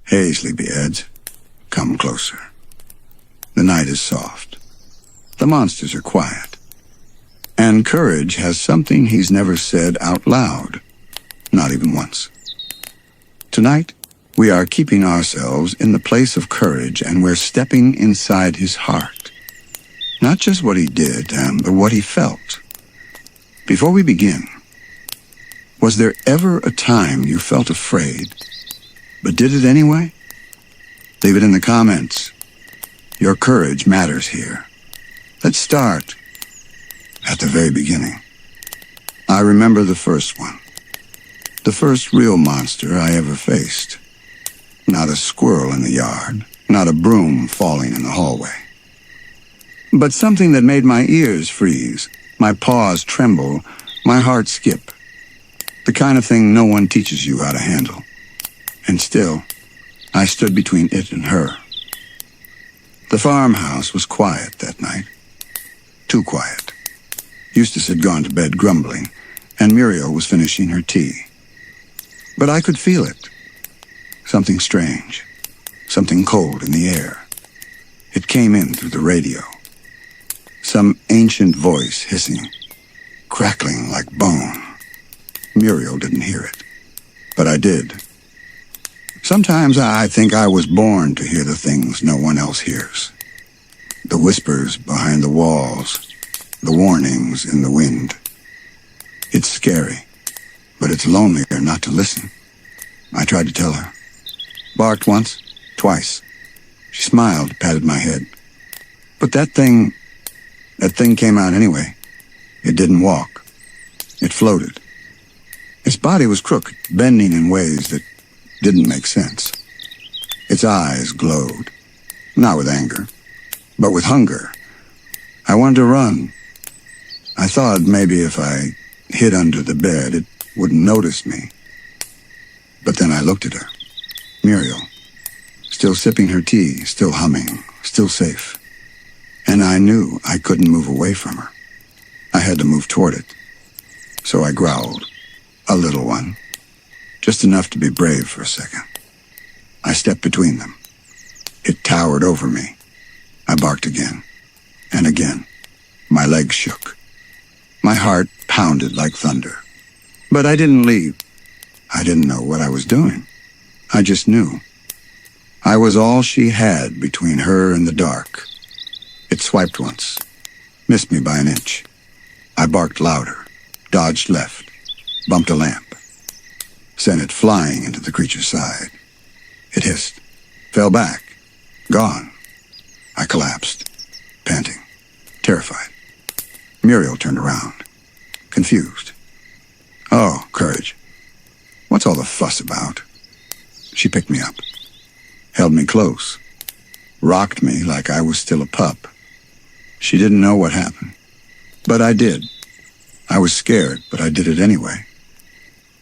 Hey, sleepyheads, come closer. The night is soft. The monsters are quiet. And Courage has something he's never said out loud, not even once. Tonight, we are keeping ourselves in the place of Courage, and we're stepping inside his heart. Not just what he did, but what he felt. Before we begin, was there ever a time you felt afraid, but did it anyway? Leave it in the comments. Your courage matters here. Let's start at the very beginning. I remember the first one. The first real monster I ever faced. Not a squirrel in the yard, not a broom falling in the hallway. But something that made my ears freeze, my paws tremble, my heart skip. The kind of thing no one teaches you how to handle. And still, I stood between it and her. The farmhouse was quiet that night. Too quiet. Eustace had gone to bed grumbling, and Muriel was finishing her tea. But I could feel it. Something strange. Something cold in the air. It came in through the radio. Some ancient voice hissing, crackling like bone. Muriel didn't hear it, but I did. Sometimes I think I was born to hear the things no one else hears. The whispers behind the walls, the warnings in the wind. It's scary, but it's lonelier not to listen. I tried to tell her. Barked once, twice. She smiled, patted my head. But that thing came out anyway. It didn't walk. It floated. Its body was crooked, bending in ways that didn't make sense. Its eyes glowed, not with anger, but with hunger. I wanted to run. I thought maybe if I hid under the bed, it wouldn't notice me. But then I looked at her. Muriel, still sipping her tea, still humming, still safe. And I knew I couldn't move away from her. I had to move toward it. So I growled. A little one. Just enough to be brave for a second. I stepped between them. It towered over me. I barked again. And again. My legs shook. My heart pounded like thunder. But I didn't leave. I didn't know what I was doing. I just knew. I was all she had between her and the dark. It swiped once. Missed me by an inch. I barked louder. Dodged left. Bumped a lamp. Sent it flying into the creature's side. It hissed. Fell back. Gone. I collapsed. Panting. Terrified. Muriel turned around. Confused. Oh, Courage. What's all the fuss about? She picked me up. Held me close. Rocked me like I was still a pup. She didn't know what happened. But I did. I was scared, but I did it anyway.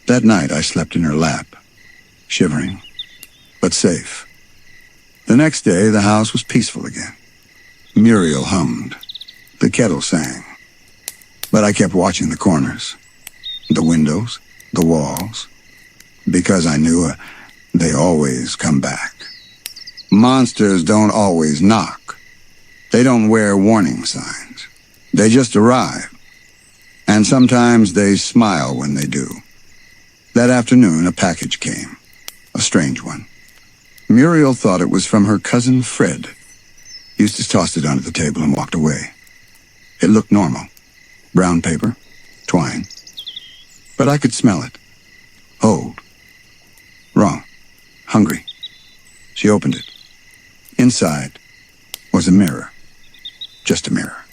That night I slept in her lap, shivering, but safe. The next day the house was peaceful again. Muriel hummed. The kettle sang. But I kept watching the corners, the windows, the walls, because I knew they always come back. Monsters don't always knock. They don't wear warning signs. They just arrive. And sometimes they smile when they do. That afternoon, a package came. A strange one. Muriel thought it was from her cousin Fred. Eustace tossed it onto the table and walked away. It looked normal. Brown paper, twine. But I could smell it. Old. Wrong. Hungry. She opened it. Inside was a mirror. Just a mirror.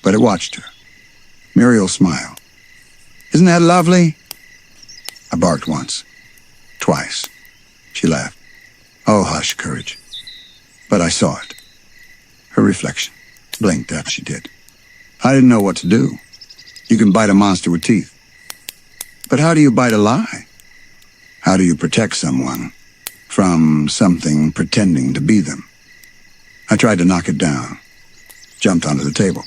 But it watched her. Muriel smiled. Isn't that lovely? I barked once. Twice. She laughed. Oh, hush, Courage. But I saw it. Her reflection. Blinked after she did. I didn't know what to do. You can bite a monster with teeth. But how do you bite a lie? How do you protect someone from something pretending to be them? I tried to knock it down. Jumped onto the table.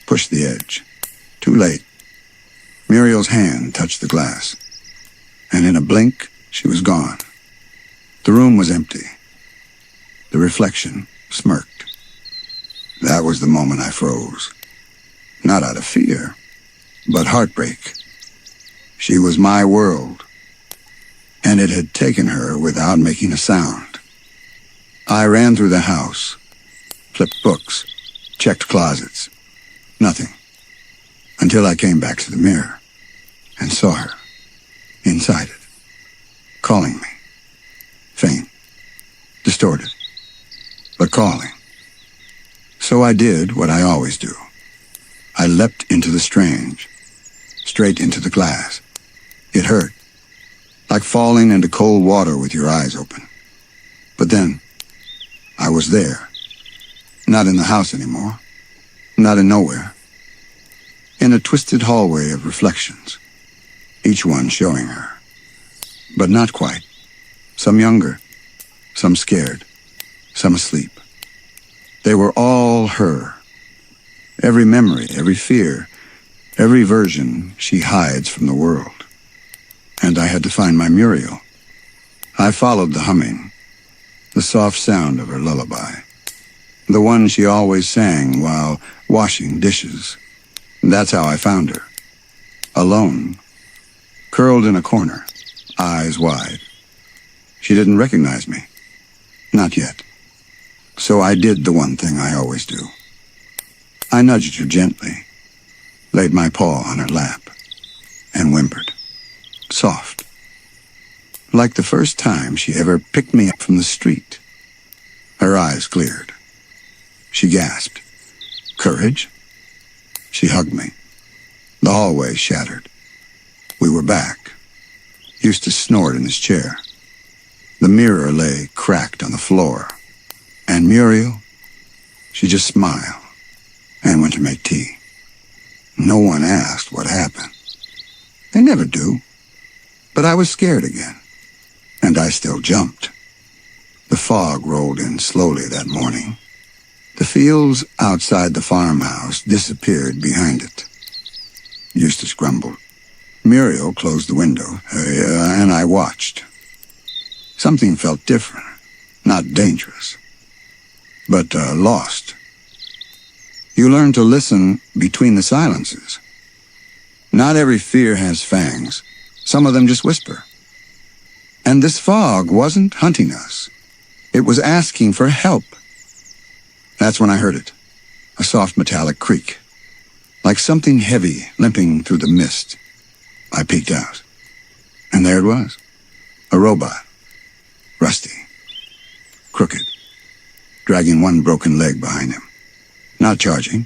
Pushed the edge. Too late. Muriel's hand touched the glass. And in a blink, she was gone. The The room was empty. The reflection smirked. That was the moment I froze. Not out of fear, but heartbreak. She was my world, and it had taken her without making a sound. I ran through the house, flipped books, checked closets. Nothing. Until I came back to the mirror and saw her inside it, calling me. Faint, distorted, but calling. So I did what I always do. I leapt into the strange, straight into the glass. It hurt, like falling into cold water with your eyes open. But then, I was there. Not in the house anymore. Not in nowhere. In a twisted hallway of reflections, each one showing her. But not quite. Some younger, some scared, some asleep. They were all her. Every memory, every fear, every version she hides from the world. And I had to find my Muriel. I followed the humming, the soft sound of her lullaby. The one she always sang while washing dishes. That's how I found her. Alone, curled in a corner, eyes wide. She didn't recognize me. Not yet. So I did the one thing I always do. I nudged her gently, laid my paw on her lap, and whimpered. Soft. Like the first time she ever picked me up from the street. Her eyes cleared. She gasped. Courage? She hugged me. The hallway shattered. We were back. Eustace snored in his chair. The mirror lay cracked on the floor. And Muriel, she just smiled and went to make tea. No one asked what happened. They never do. But I was scared again, and I still jumped. The fog rolled in slowly that morning. The fields outside the farmhouse disappeared behind it. Eustace grumbled. Muriel closed the window, and I watched. Something felt different, not dangerous, but lost. You learn to listen between the silences. Not every fear has fangs. Some of them just whisper. And this fog wasn't hunting us. It was asking for help. That's when I heard it. A soft metallic creak. Like something heavy limping through the mist. I peeked out. And there it was. A robot. Rusty. Crooked. Dragging one broken leg behind him. Not charging.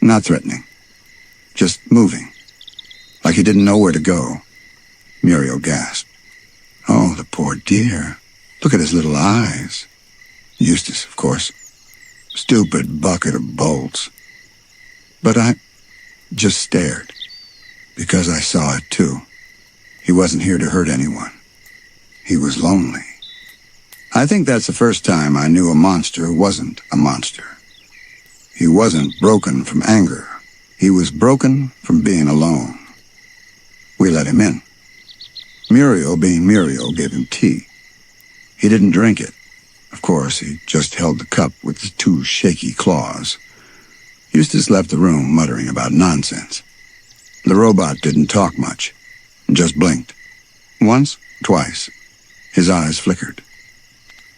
Not threatening. Just moving. Like he didn't know where to go. Muriel gasped. Oh, the poor dear. Look at his little eyes. Eustace, of course. Stupid bucket of bolts. But I just stared. Because I saw it too. He wasn't here to hurt anyone. He was lonely. I think that's the first time I knew a monster wasn't a monster. He wasn't broken from anger. He was broken from being alone. We let him in. Muriel, being Muriel, gave him tea. He didn't drink it. Of course, he just held the cup with the two shaky claws. Eustace left the room muttering about nonsense. The robot didn't talk much, just blinked. Once, twice. His eyes flickered.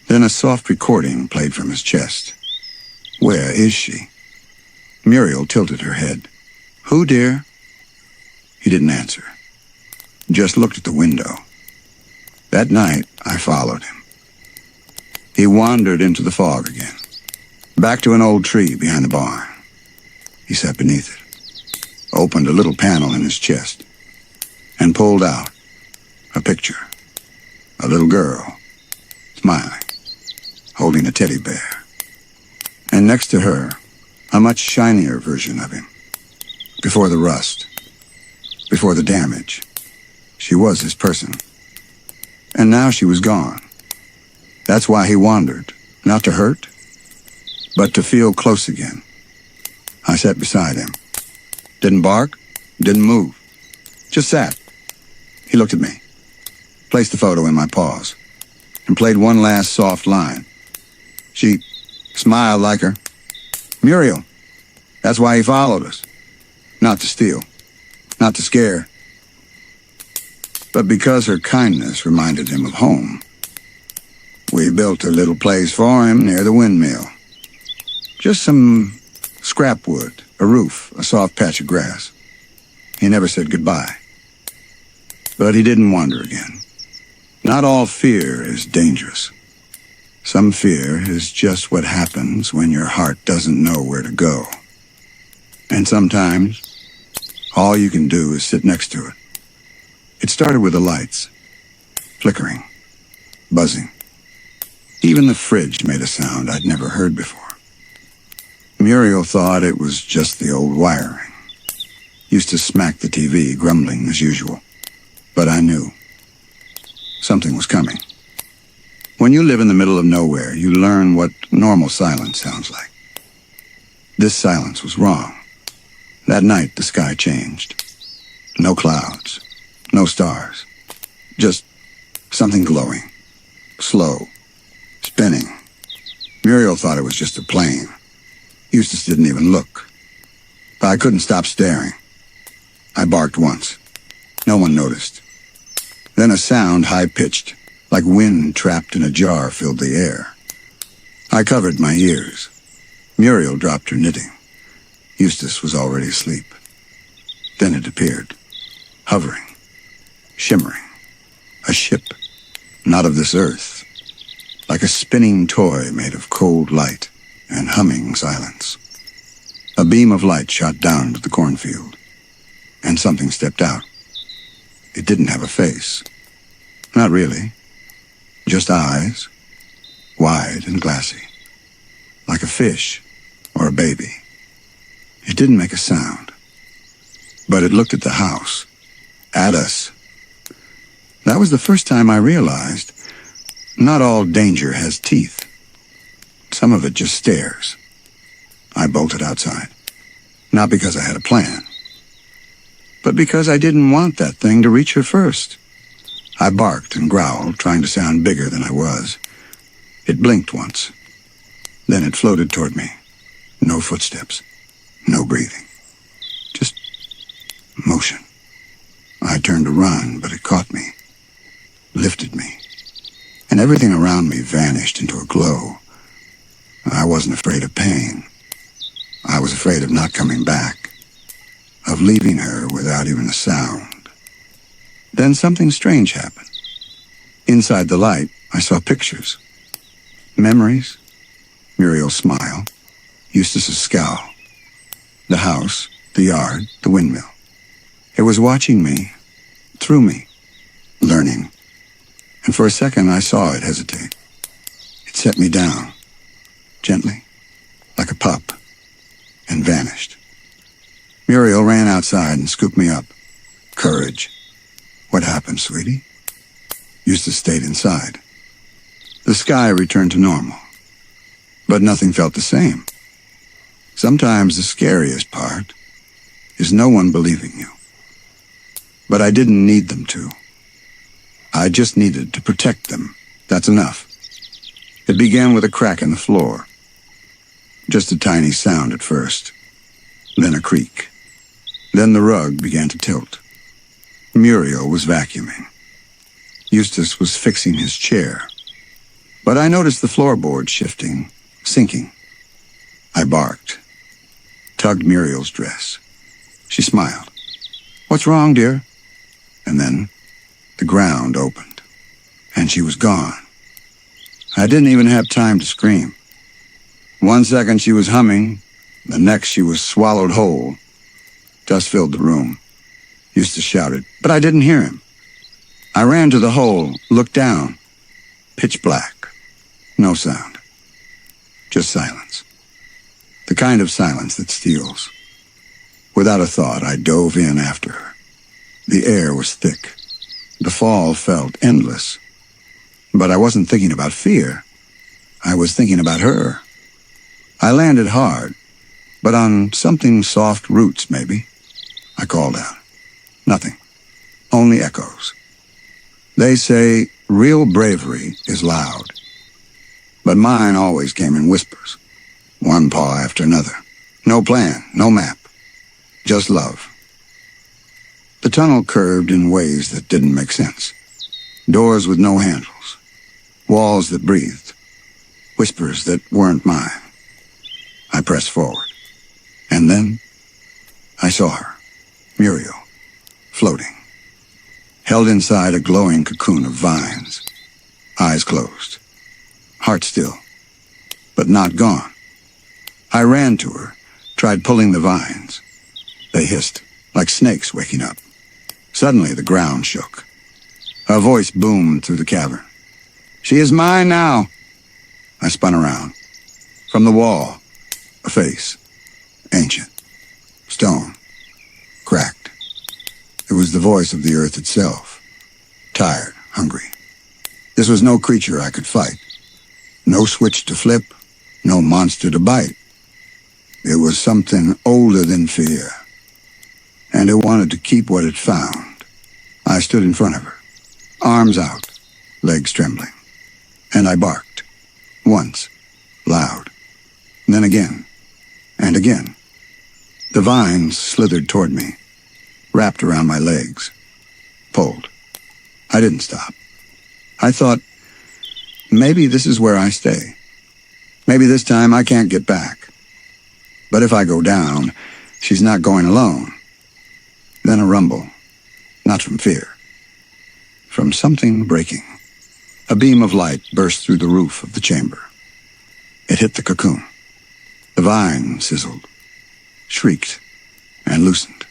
Then a soft recording played from his chest. Where is she? Muriel tilted her head. Who, dear? He didn't answer. Just looked at the window. That night, I followed him. He wandered into the fog again, back to an old tree behind the barn. He sat beneath it, opened a little panel in his chest, and pulled out a picture. A little girl, smiling, holding a teddy bear. And next to her, a much shinier version of him. Before the rust, before the damage, she was his person. And now she was gone. That's why he wandered, not to hurt, but to feel close again. I sat beside him. Didn't bark, didn't move. Just sat. He looked at me, placed the photo in my paws, and played one last soft line. She smiled like her. Muriel, that's why he followed us. Not to steal, not to scare, but because her kindness reminded him of home. We built a little place for him near the windmill. Just some scrap wood, a roof, a soft patch of grass. He never said goodbye. But he didn't wander again. Not all fear is dangerous. Some fear is just what happens when your heart doesn't know where to go. And sometimes, all you can do is sit next to it. It started with the lights, flickering, buzzing. Even the fridge made a sound I'd never heard before. Muriel thought it was just the old wiring. Eustace smacked the TV, grumbling as usual. But I knew. Something was coming. When you live in the middle of nowhere, you learn what normal silence sounds like. This silence was wrong. That night, the sky changed. No clouds, no stars. Just something glowing, slow, spinning. Muriel thought it was just a plane. Eustace didn't even look. But I couldn't stop staring. I barked once. No one noticed. Then a sound high-pitched, like wind trapped in a jar, filled the air. I covered my ears. Muriel dropped her knitting. Eustace was already asleep. Then it appeared, hovering, shimmering. A ship, not of this earth, like a spinning toy made of cold light and humming silence. A beam of light shot down to the cornfield, and something stepped out. It didn't have a face. Not really. Just eyes, wide and glassy, like a fish or a baby. It didn't make a sound, but it looked at the house, at us. That was the first time I realized not all danger has teeth. Some of it just stares. I bolted outside, not because I had a plan, but because I didn't want that thing to reach her first. I barked and growled, trying to sound bigger than I was. It blinked once. Then it floated toward me. No footsteps. No breathing. Just motion. I turned to run, but it caught me. Lifted me. And everything around me vanished into a glow. I wasn't afraid of pain. I was afraid of not coming back. Of leaving her without even a sound. Then something strange happened. Inside the light, I saw pictures. Memories. Muriel's smile. Eustace's scowl. The house, the yard, the windmill. It was watching me, through me, learning. And for a second I saw it hesitate. It set me down, gently, like a pup, and vanished. Muriel ran outside and scooped me up. Courage. What happened, sweetie? Eustace stayed inside. The sky returned to normal, but nothing felt the same. Sometimes the scariest part is no one believing you. But I didn't need them to. I just needed to protect them. That's enough. It began with a crack in the floor. Just a tiny sound at first. Then a creak. Then the rug began to tilt. Muriel was vacuuming. Eustace was fixing his chair. But I noticed the floorboard shifting, sinking. I barked. Tugged Muriel's dress. She smiled. "What's wrong, dear?" And then the ground opened, and she was gone. I didn't even have time to scream. 1 second she was humming, the next she was swallowed whole. Dust filled the room. Eustace shouted, but I didn't hear him. I ran to the hole, looked down. Pitch black. No sound. Just silence. The kind of silence that steals. Without a thought, I dove in after her. The air was thick. The fall felt endless. But I wasn't thinking about fear. I was thinking about her. I landed hard, but on something soft roots, maybe. I called out. Nothing. Only echoes. They say Real bravery is loud, but mine always came in whispers, one paw after another. No plan, no map, just love. The tunnel curved in ways that didn't make sense. Doors with no handles, walls that breathed, whispers that weren't mine. I pressed forward, and then I saw her, Muriel, floating, held inside a glowing cocoon of vines, eyes closed, heart still, but not gone. I ran to her, tried pulling the vines. They hissed, like snakes waking up. Suddenly the ground shook. A voice boomed through the cavern. "She is mine now." I spun around. From the wall, a face, ancient, stone, cracked. It was the voice of the earth itself, tired, hungry. This was no creature I could fight. No switch to flip, no monster to bite. It was something older than fear, and it wanted to keep what it found. I stood in front of her, arms out, legs trembling, and I barked. Once, loud, then again, and again. The vines slithered toward me, wrapped around my legs, pulled. I didn't stop. I thought, maybe this is where I stay. Maybe this time I can't get back. But if I go down, she's not going alone. Then a rumble, not from fear, from something breaking. A beam of light burst through the roof of the chamber. It hit the cocoon. The vine sizzled, shrieked, and loosened.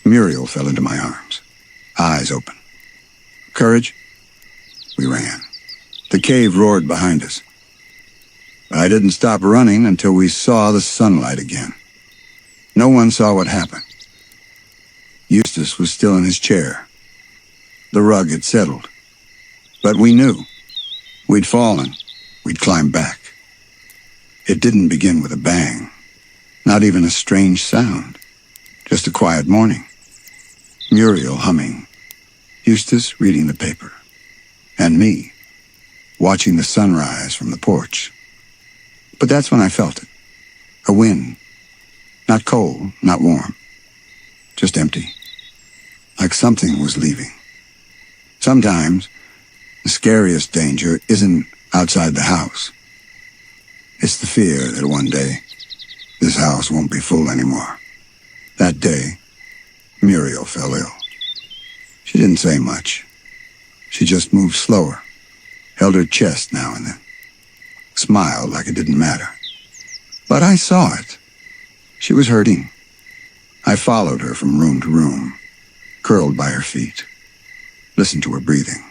Muriel fell into my arms, eyes open. Courage? We ran. The cave roared behind us. I didn't stop running until we saw the sunlight again. No one saw what happened. Eustace was still in his chair. The rug had settled. But we knew. We'd fallen. We'd climbed back. It didn't begin with a bang. Not even a strange sound. Just a quiet morning. Muriel humming. Eustace reading the paper. And me, watching the sunrise from the porch. But that's when I felt it. A wind. Not cold, not warm. Just empty. Like something was leaving. Sometimes, the scariest danger isn't outside the house. It's the fear that one day, this house won't be full anymore. That day, Muriel fell ill. She didn't say much. She just moved slower, held her chest now and then, smiled like it didn't matter. But I saw it. She was hurting. I followed her from room to room, curled by her feet, listened to her breathing.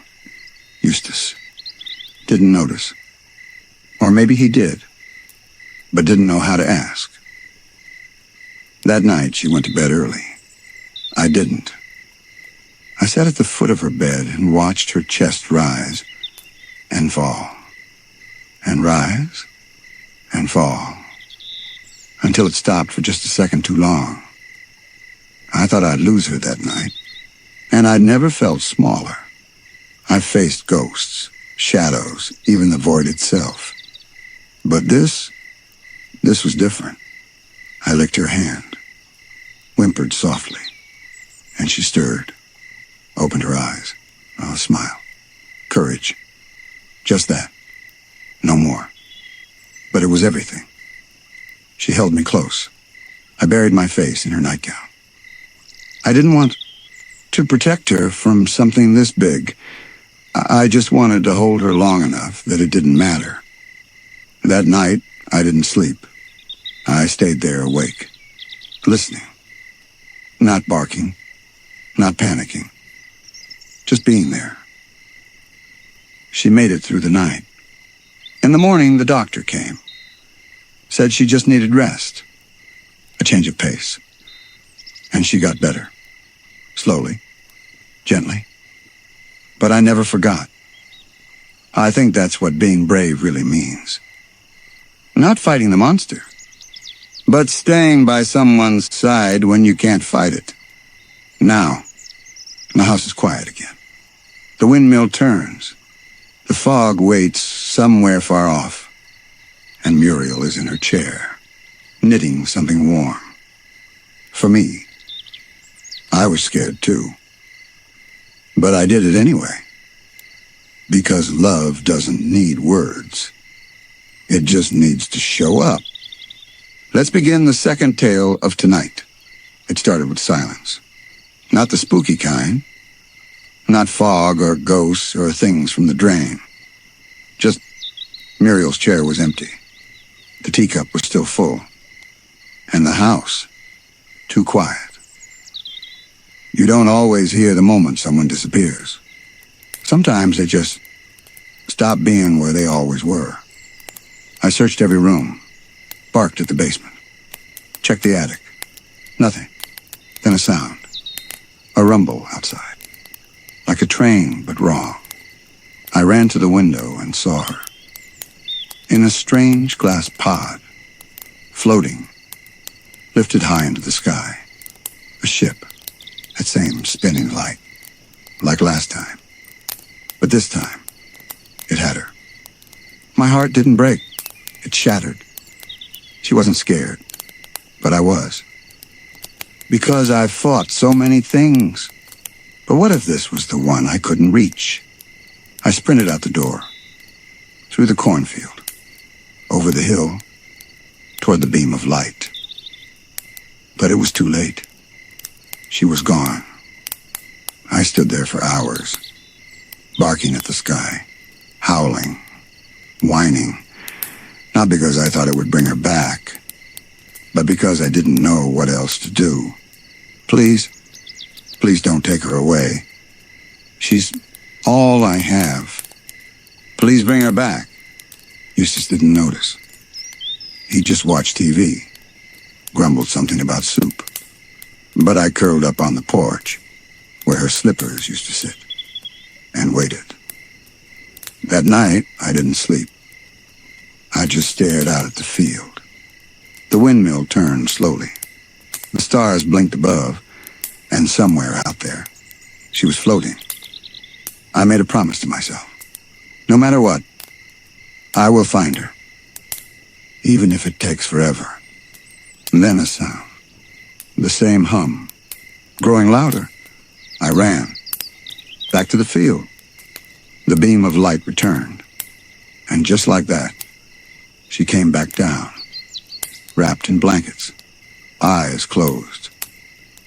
Eustace didn't notice. Or maybe he did, but didn't know how to ask. That night she went to bed early. I didn't. I sat at the foot of her bed and watched her chest rise and fall, and rise and fall, until it stopped for just a second too long. I thought I'd lose her that night, and I'd never felt smaller. I've faced ghosts, shadows, even the void itself. But this was different. I licked her hand, whimpered softly, and she stirred, opened her eyes, a smile, courage. Just that. No more. But it was everything. She held me close. I buried my face in her nightgown. I didn't want to protect her from something this big. I just wanted to hold her long enough that it didn't matter. That night, I didn't sleep. I stayed there awake, listening. Not barking, not panicking. Just being there. She made it through the night. In the morning, the doctor came. Said she just needed rest. A change of pace. And she got better. Slowly. Gently. But I never forgot. I think that's what being brave really means. Not fighting the monster, but staying by someone's side when you can't fight it. Now, the house is quiet again. The windmill turns. The fog waits somewhere far off, and Muriel is in her chair, knitting something warm. For me, I was scared too. But I did it anyway. Because love doesn't need words. It just needs to show up. Let's begin the second tale of tonight. It started with silence. Not the spooky kind. Not fog or ghosts or things from the drain. Just Muriel's chair was empty. The teacup was still full. And the house, too quiet. You don't always hear the moment someone disappears. Sometimes they just stop being where they always were. I searched every room, barked at the basement, checked the attic. Nothing. Then a sound. A rumble outside. Like a train, but wrong. I ran to the window and saw her. In a strange glass pod, floating, lifted high into the sky. A ship, that same spinning light, like last time. But this time, it had her. My heart didn't break. It shattered. She wasn't scared, but I was. Because I've fought so many things. But what if this was the one I couldn't reach? I sprinted out the door, through the cornfield, over the hill, toward the beam of light. But it was too late. She was gone. I stood there for hours, barking at the sky, howling, whining, not because I thought it would bring her back, but because I didn't know what else to do. Please, please don't take her away. She's all I have. Please bring her back. Eustace didn't notice. He just watched TV, grumbled something about soup. But I curled up on the porch, where her slippers used to sit, and waited. That night, I didn't sleep. I just stared out at the field. The windmill turned slowly. The stars blinked above, and somewhere out there, she was floating. I made a promise to myself. No matter what, I will find her, even if it takes forever. And then a sound, the same hum, growing louder. I ran, back to the field. The beam of light returned, and just like that, she came back down, wrapped in blankets, eyes closed,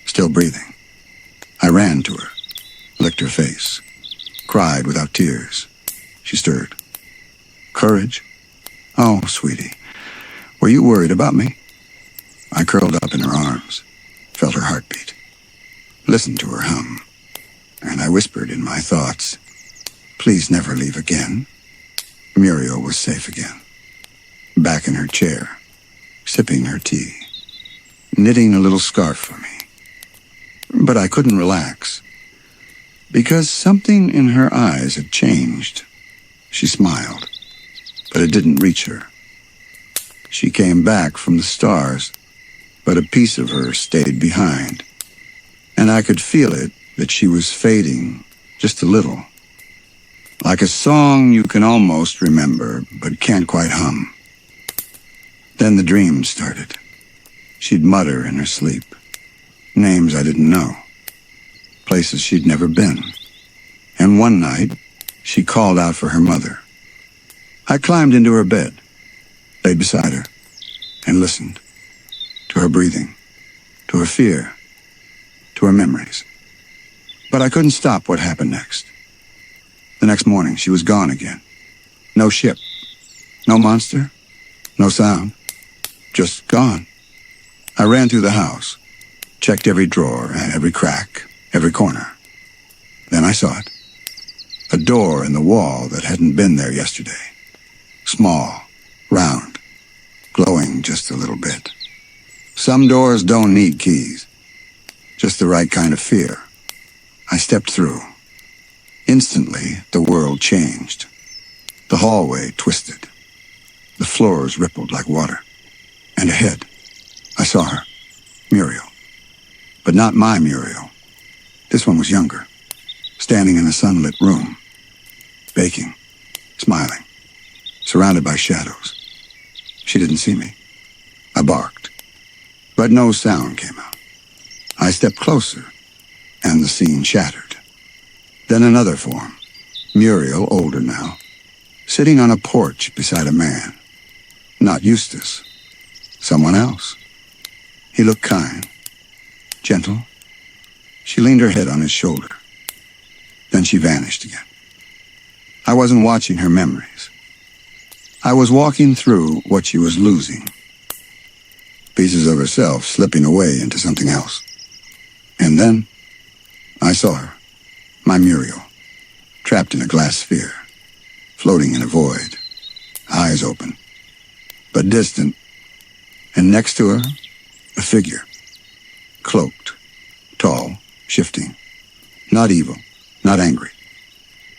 still breathing. I ran to her, licked her face, cried without tears. She stirred. Courage? Oh, sweetie, were you worried about me? I curled up in her arms, felt her heartbeat, listened to her hum, and I whispered in my thoughts, please never leave again. Muriel was safe again, back in her chair, sipping her tea, knitting a little scarf for me. But I couldn't relax, because something in her eyes had changed. She smiled, but it didn't reach her. She came back from the stars, but a piece of her stayed behind, and I could feel it that she was fading just a little, like a song you can almost remember but can't quite hum. Then the dreams started. She'd mutter in her sleep, names I didn't know, places she'd never been. And one night, she called out for her mother. I climbed into her bed, laid beside her, and listened to her breathing, to her fear, to her memories. But I couldn't stop what happened next. The next morning, she was gone again. No ship, no monster, no sound, just gone. I ran through the house, checked every drawer and every crack, every corner. Then I saw it. A door in the wall that hadn't been there yesterday. Small, round, glowing just a little bit. Some doors don't need keys, just the right kind of fear. I stepped through. Instantly, the world changed. The hallway twisted. The floors rippled like water. And ahead, I saw her, Muriel. But not my Muriel. This one was younger, standing in a sunlit room, baking, smiling, surrounded by shadows. She didn't see me. I barked, but no sound came out. I stepped closer, and the scene shattered. Then another form, Muriel, older now, sitting on a porch beside a man. Not Eustace. Someone else. He looked kind, gentle. She leaned her head on his shoulder. Then she vanished again. I wasn't watching her memories. I was walking through what she was losing. Pieces of herself slipping away into something else. And then I saw her, my Muriel, trapped in a glass sphere, floating in a void, eyes open, but distant, and next to her, a figure, cloaked, tall, shifting, not evil, not angry,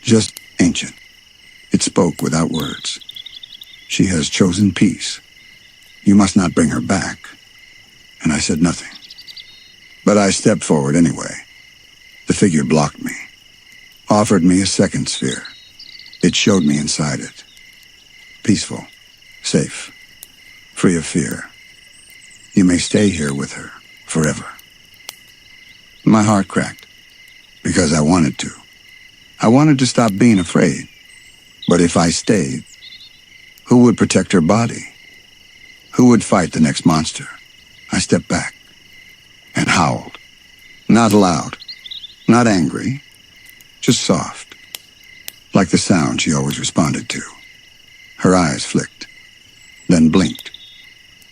just ancient. It spoke without words. She has chosen peace. You must not bring her back. And I said nothing. But I stepped forward anyway. The figure blocked me, offered me a second sphere. It showed me inside it. Peaceful, safe, free of fear. You may stay here with her forever. My heart cracked, because I wanted to. I wanted to stop being afraid. But if I stayed, who would protect her body? Who would fight the next monster? I stepped back and howled. Not loud, not angry, just soft, like the sound she always responded to. Her eyes flicked, then blinked,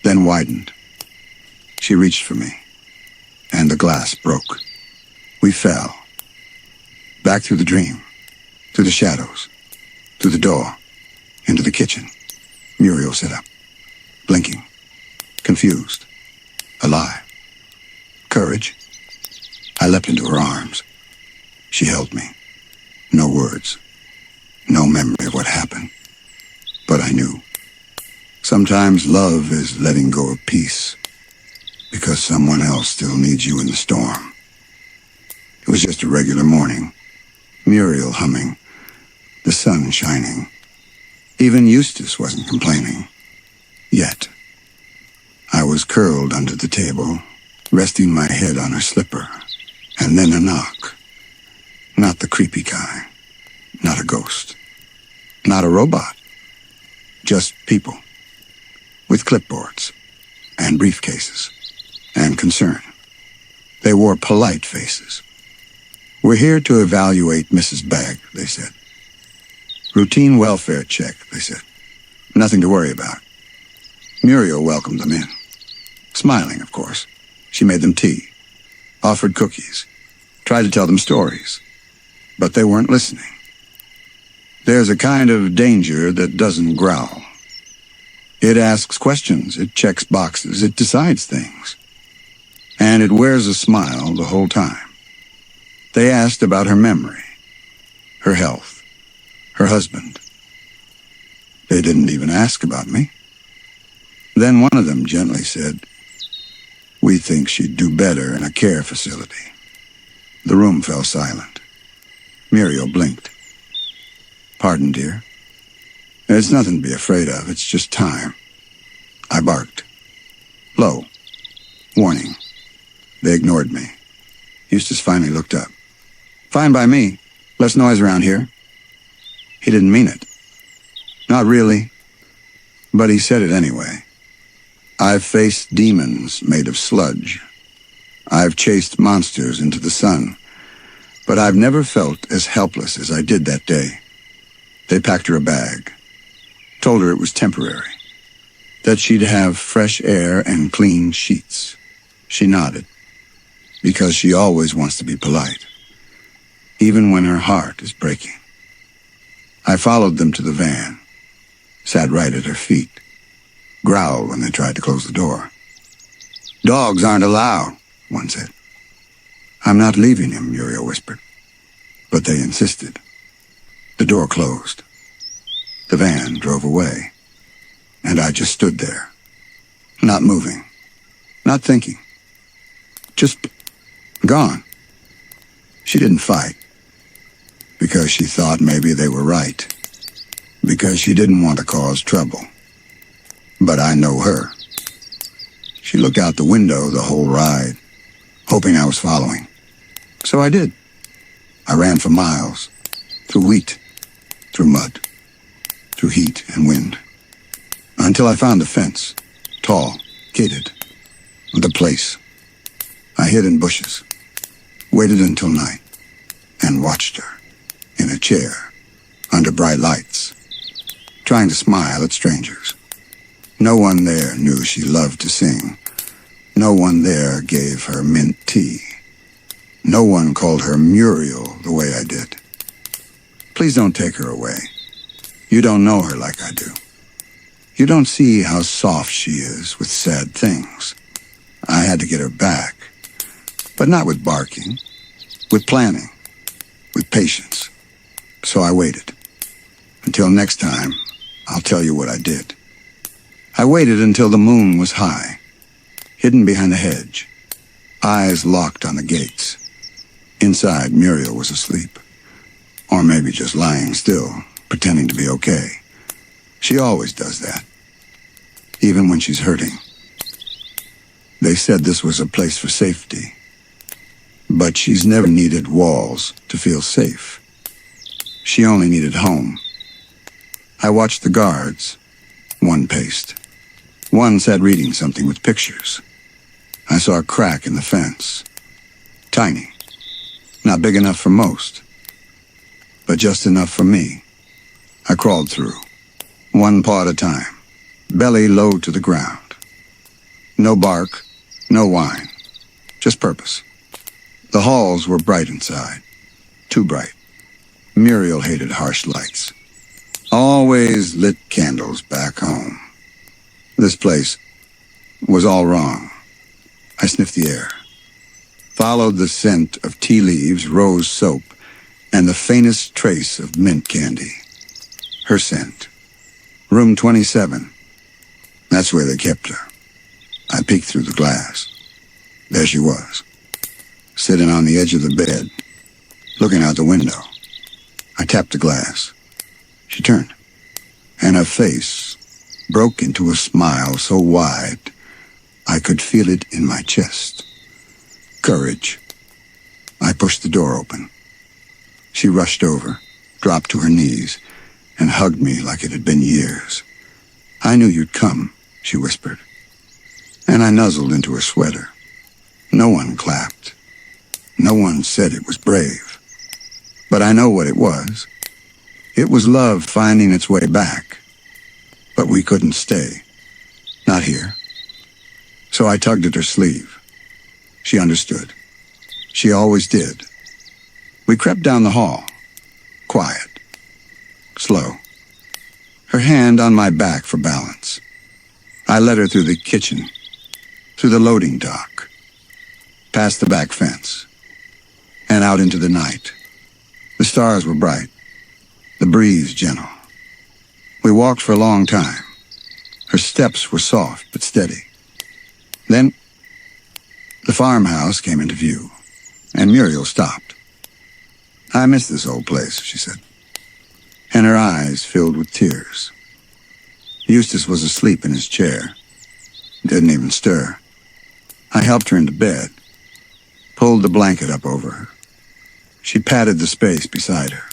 then widened. She reached for me, and the glass broke. We fell, back through the dream, through the shadows, through the door, into the kitchen. Muriel sat up, blinking, confused, alive. Courage. I leapt into her arms. She held me. No words, no memory of what happened. But I knew. Sometimes love is letting go of peace, because someone else still needs you in the storm. It was just a regular morning. Muriel humming, the sun shining. Even Eustace wasn't complaining. Yet. I was curled under the table, resting my head on her slipper, and then a knock. Not the creepy kind. Not a ghost. Not a robot. Just people. With clipboards, and briefcases, and concern. They wore polite faces. We're here to evaluate Mrs. Bagg, they said. Routine welfare check, they said. Nothing to worry about. Muriel welcomed them in. Smiling, of course. She made them tea, offered cookies, tried to tell them stories. But they weren't listening. There's a kind of danger that doesn't growl. It asks questions, it checks boxes, it decides things. And it wears a smile the whole time. They asked about her memory, her health, her husband. They didn't even ask about me. Then one of them gently said, "We think she'd do better in a care facility." The room fell silent. Muriel blinked. "Pardon, dear. It's nothing to be afraid of. It's just time." I barked. Low. Warning. They ignored me. Eustace finally looked up. "Fine by me. Less noise around here." He didn't mean it. Not really. But he said it anyway. I've faced demons made of sludge. I've chased monsters into the sun. But I've never felt as helpless as I did that day. They packed her a bag. Told her it was temporary. That she'd have fresh air and clean sheets. She nodded. Because she always wants to be polite. Even when her heart is breaking. I followed them to the van. Sat right at her feet. Growled when they tried to close the door. "Dogs aren't allowed," one said. "I'm not leaving him," Muriel whispered. But they insisted. The door closed. The van drove away. And I just stood there. Not moving. Not thinking. Just gone. She didn't fight. because she thought maybe they were right, because she didn't want to cause trouble. But I know her. She looked out the window the whole ride, hoping I was following. So I did. I ran for miles, through wheat, through mud, through heat and wind, until I found a fence, tall, gated, the place. I hid in bushes, waited until night, and watched her, in a chair, under bright lights, trying to smile at strangers. No one there knew she loved to sing. No one there gave her mint tea. No one called her Muriel the way I did. Please don't take her away. You don't know her like I do. You don't see how soft she is with sad things. I had to get her back, but not with barking, with planning, with patience. So I waited. Until next time, I'll tell you what I did. I waited until the moon was high, hidden behind a hedge, eyes locked on the gates. Inside, Muriel was asleep, or maybe just lying still, pretending to be okay. She always does that, even when she's hurting. They said this was a place for safety, but she's never needed walls to feel safe. She only needed home. I watched the guards. One paced. One sat reading something with pictures. I saw a crack in the fence. Tiny. Not big enough for most, but just enough for me. I crawled through, one paw at a time, belly low to the ground. No bark, no whine, just purpose. The halls were bright inside, too bright. Muriel hated harsh lights. Always lit candles back home. This place was all wrong. I sniffed the air, followed the scent of tea leaves, rose soap, and the faintest trace of mint candy. Her scent. Room 27. That's where they kept her. I peeked through the glass. There she was, sitting on the edge of the bed, looking out the window. I tapped the glass. She turned, and her face broke into a smile so wide I could feel it in my chest. Courage. I pushed the door open. She rushed over, dropped to her knees, and hugged me like it had been years. I knew you'd come, she whispered, and I nuzzled into her sweater. No one clapped. No one said it was brave. But I know what it was. It was love finding its way back. But we couldn't stay. Not here. So I tugged at her sleeve. She understood. She always did. We crept down the hall. Quiet. Slow. Her hand on my back for balance. I led her through the kitchen, through the loading dock, past the back fence, and out into the night. The stars were bright, the breeze gentle. We walked for a long time. Her steps were soft but steady. Then, the farmhouse came into view, and Muriel stopped. I miss this old place, she said, and her eyes filled with tears. Eustace was asleep in his chair, didn't even stir. I helped her into bed, pulled the blanket up over her. She patted the space beside her,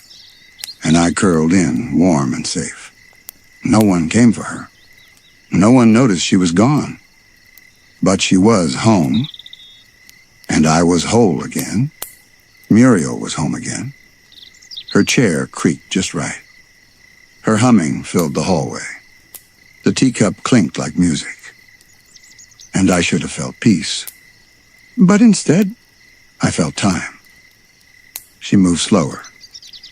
and I curled in, warm and safe. No one came for her. No one noticed she was gone. But she was home, and I was whole again. Muriel was home again. Her chair creaked just right. Her humming filled the hallway. The teacup clinked like music. And I should have felt peace. But instead, I felt time. She moved slower.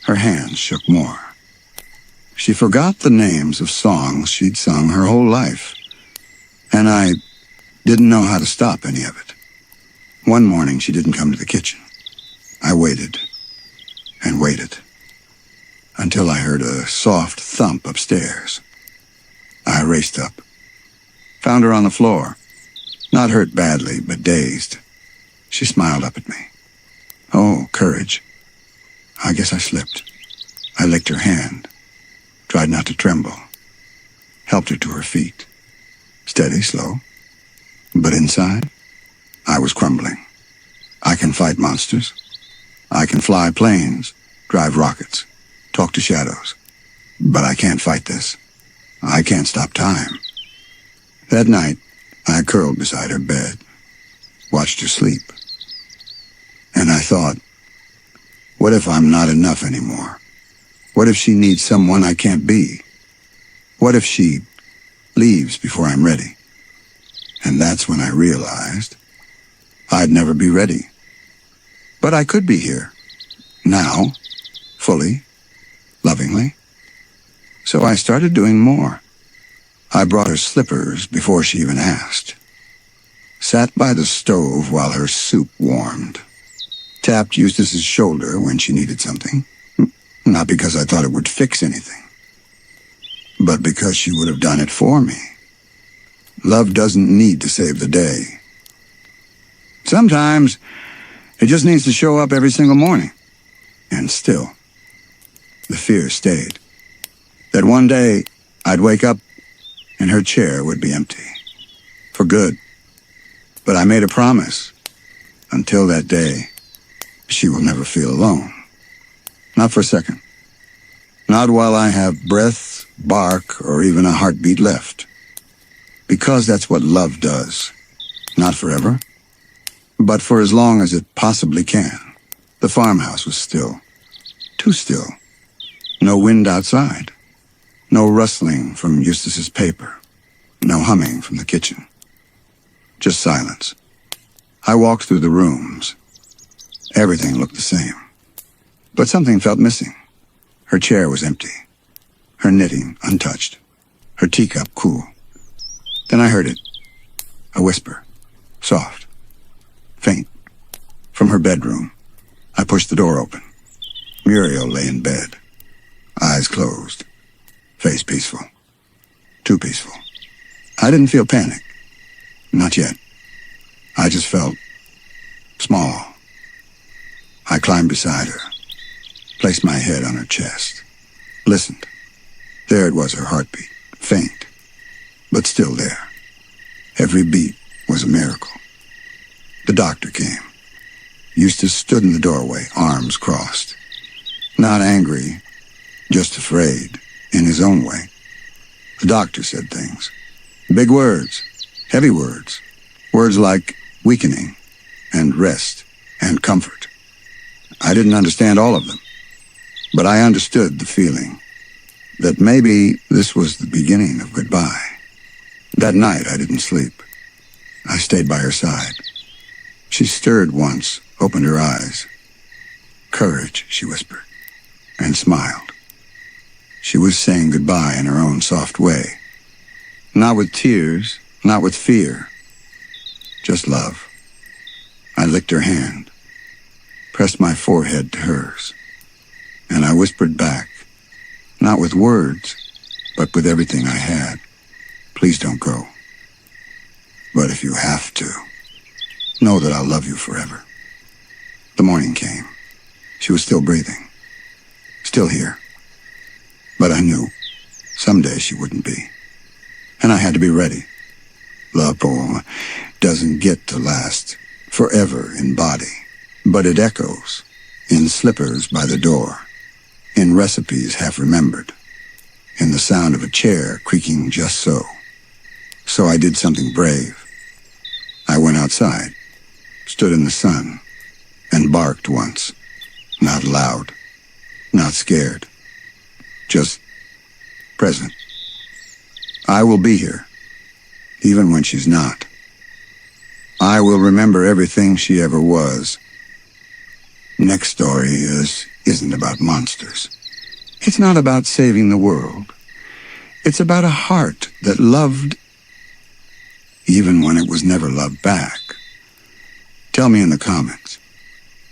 Her hands shook more. She forgot the names of songs she'd sung her whole life. And I didn't know how to stop any of it. One morning, she didn't come to the kitchen. I waited and waited until I heard a soft thump upstairs. I raced up, found her on the floor, not hurt badly, but dazed. She smiled up at me. Oh, courage. I guess I slipped. I licked her hand, tried not to tremble, helped her to her feet. Steady, slow. But inside, I was crumbling. I can fight monsters. I can fly planes, drive rockets, talk to shadows. But I can't fight this. I can't stop time. That night, I curled beside her bed, watched her sleep. And I thought, what if I'm not enough anymore? What if she needs someone I can't be? What if she leaves before I'm ready? And that's when I realized I'd never be ready. But I could be here, now, fully, lovingly. So I started doing more. I brought her slippers before she even asked. Sat by the stove while her soup warmed. Tapped Eustace's shoulder when she needed something. Not because I thought it would fix anything, but because she would have done it for me. Love doesn't need to save the day. Sometimes it just needs to show up every single morning. And still, the fear stayed. That one day I'd wake up and her chair would be empty. For good. But I made a promise. Until that day, she will never feel alone. Not for a second. Not while I have breath, bark, or even a heartbeat left. Because that's what love does. Not forever, but for as long as it possibly can. The farmhouse was still. Too still. No wind outside. No rustling from Eustace's paper. No humming from the kitchen. Just silence. I walked through the rooms. Everything looked the same. But something felt missing. Her chair was empty. Her knitting untouched. Her teacup cool. Then I heard it. A whisper. Soft. Faint. From her bedroom. I pushed the door open. Muriel lay in bed. Eyes closed. Face peaceful. Too peaceful. I didn't feel panic. Not yet. I just felt small. I climbed beside her. Placed my head on her chest. Listened. There it was, her heartbeat. Faint. But still there. Every beat was a miracle. The doctor came. Eustace stood in the doorway, arms crossed. Not angry, just afraid, in his own way. The doctor said things. Big words. Heavy words. Words like weakening, and rest, and comfort. I didn't understand all of them, but I understood the feeling that maybe this was the beginning of goodbye. That night I didn't sleep. I stayed by her side. She stirred once, opened her eyes. Courage, she whispered, and smiled. She was saying goodbye in her own soft way. Not with tears, not with fear. Just love. I licked her hand, pressed my forehead to hers, and I whispered back, not with words, but with everything I had. Please don't go. But if you have to, know that I'll love you forever. The morning came. She was still breathing, still here. But I knew someday she wouldn't be. And I had to be ready. Love poem doesn't get to last forever in body, but it echoes in slippers by the door, in recipes half remembered, in the sound of a chair creaking just so. So I did something brave. I went outside, stood in the sun, and barked once. Not loud, not scared, just present. I will be here, even when she's not. I will remember everything she ever was. Next story isn't about monsters. It's not about saving the world. It's about a heart that loved even when it was never loved back. Tell me in the comments,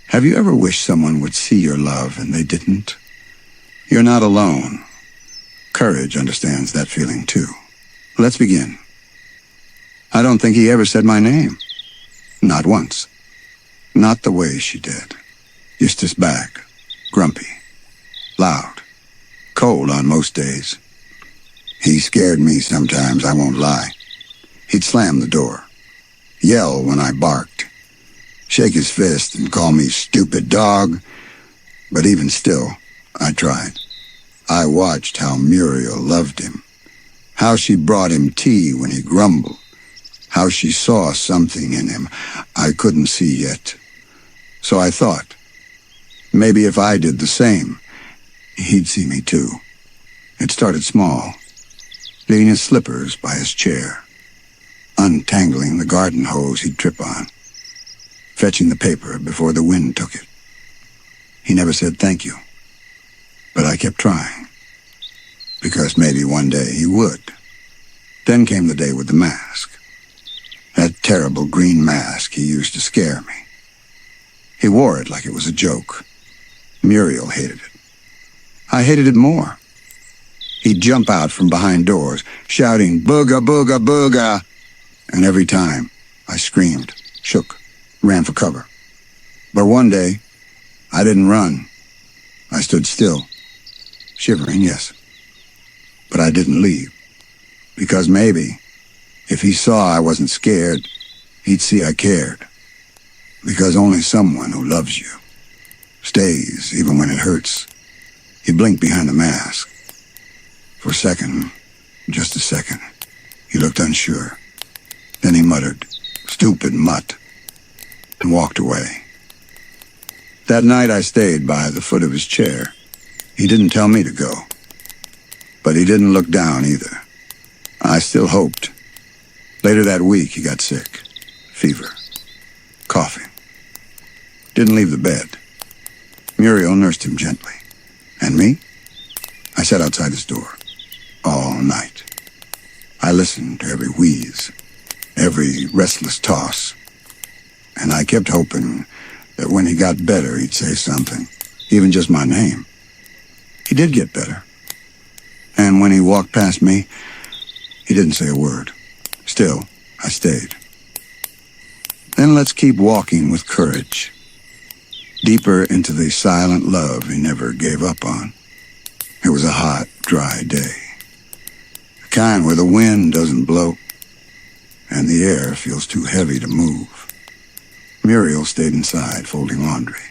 have you ever wished someone would see your love and they didn't? You're not alone. Courage understands that feeling too. Let's begin. I don't think he ever said my name. Not once. Not the way she did. Eustace back, grumpy, loud. cold on most days. He scared me sometimes, I won't lie. He'd slam the door, yell when I barked, shake his fist and call me stupid dog, but even still, I tried. I watched how Muriel loved him, how she brought him tea when he grumbled, how she saw something in him I couldn't see yet. So I thought, maybe if I did the same, he'd see me too. It started small, leaving his slippers by his chair, untangling the garden hose he'd trip on, fetching the paper before the wind took it. He never said thank you, but I kept trying, because maybe one day he would. Then came the day with the mask, that terrible green mask he used to scare me. He wore it like it was a joke. Muriel hated it. I hated it more. He'd jump out from behind doors, shouting, "Booga, booga, booga!" And every time, I screamed, shook, ran for cover. But one day, I didn't run. I stood still, shivering, yes. But I didn't leave, because maybe, if he saw I wasn't scared, he'd see I cared. Because only someone who loves you stays even when it hurts. He blinked behind the mask. For a second, just a second, he looked unsure. Then he muttered, "Stupid mutt," and walked away. That night I stayed by the foot of his chair. He didn't tell me to go, but he didn't look down either. I still hoped. Later that week he got sick, fever, coughing. Didn't leave the bed. Muriel nursed him gently. And me? I sat outside his door all night. I listened to every wheeze, every restless toss, and I kept hoping that when he got better he'd say something, even just my name. He did get better. And when he walked past me, he didn't say a word. Still, I stayed. Then let's keep walking with courage, deeper into the silent love he never gave up on. It was a hot, dry day, the kind where the wind doesn't blow and the air feels too heavy to move. Muriel stayed inside folding laundry.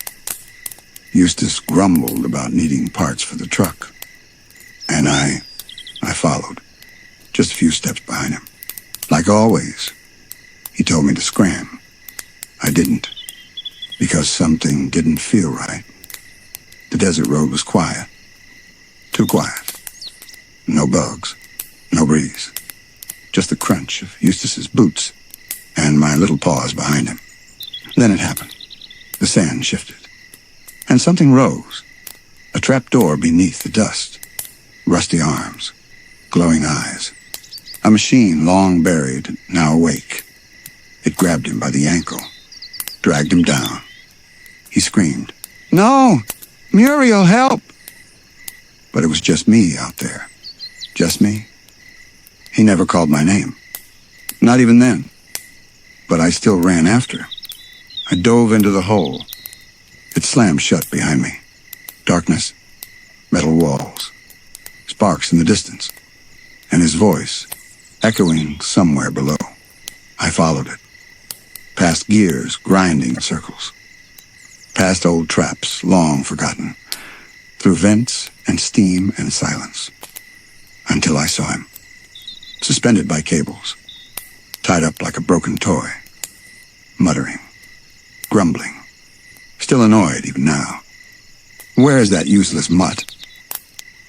Eustace grumbled about needing parts for the truck, and I followed, just a few steps behind him. Like always, he told me to scram. I didn't, because something didn't feel right. The desert road was quiet, too quiet. No bugs, no breeze, just the crunch of Eustace's boots and my little paws behind him. Then it happened. The sand shifted, and something rose, a trap door beneath the dust, rusty arms, glowing eyes. A machine long buried, now awake. It grabbed him by the ankle, dragged him down. He screamed, "No! Muriel, help!" But it was just me out there. Just me. He never called my name. Not even then. But I still ran after. I dove into the hole. It slammed shut behind me. Darkness, metal walls, sparks in the distance, and his voice echoing somewhere below. I followed it, past gears grinding in circles, past old traps long forgotten, through vents and steam and silence, until I saw him, suspended by cables, tied up like a broken toy, muttering, grumbling, still annoyed even now. Where is that useless mutt?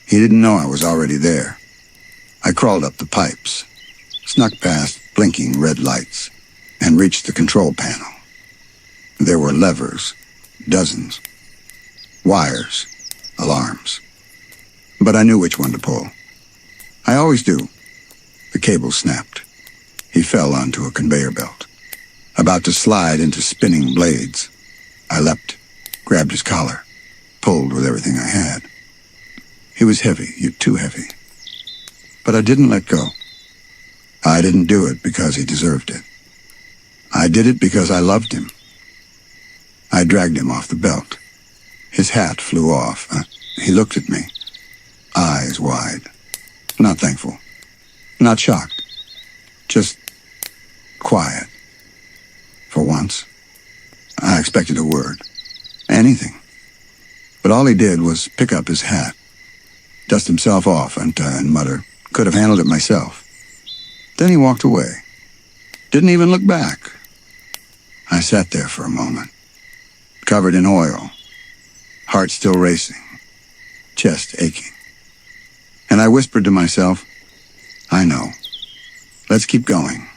He didn't know I was already there. I crawled up the pipes, snuck past blinking red lights, and reached the control panel. There were levers, dozens, wires, alarms. But I knew which one to pull. I always do. The cable snapped. He fell onto a conveyor belt, about to slide into spinning blades. I leapt, grabbed his collar, pulled with everything I had. He was heavy, too heavy. But I didn't let go. I didn't do it because he deserved it. I did it because I loved him. I dragged him off the belt. His hat flew off. He looked at me. eyes wide. Not thankful. Not shocked. Just quiet. For once. I expected a word. Anything. But all he did was pick up his hat, dust himself off, and mutter, "Could have handled it myself." Then he walked away. Didn't even look back. I sat there for a moment, covered in oil, heart still racing, chest aching. And I whispered to myself, "I know. Let's keep going."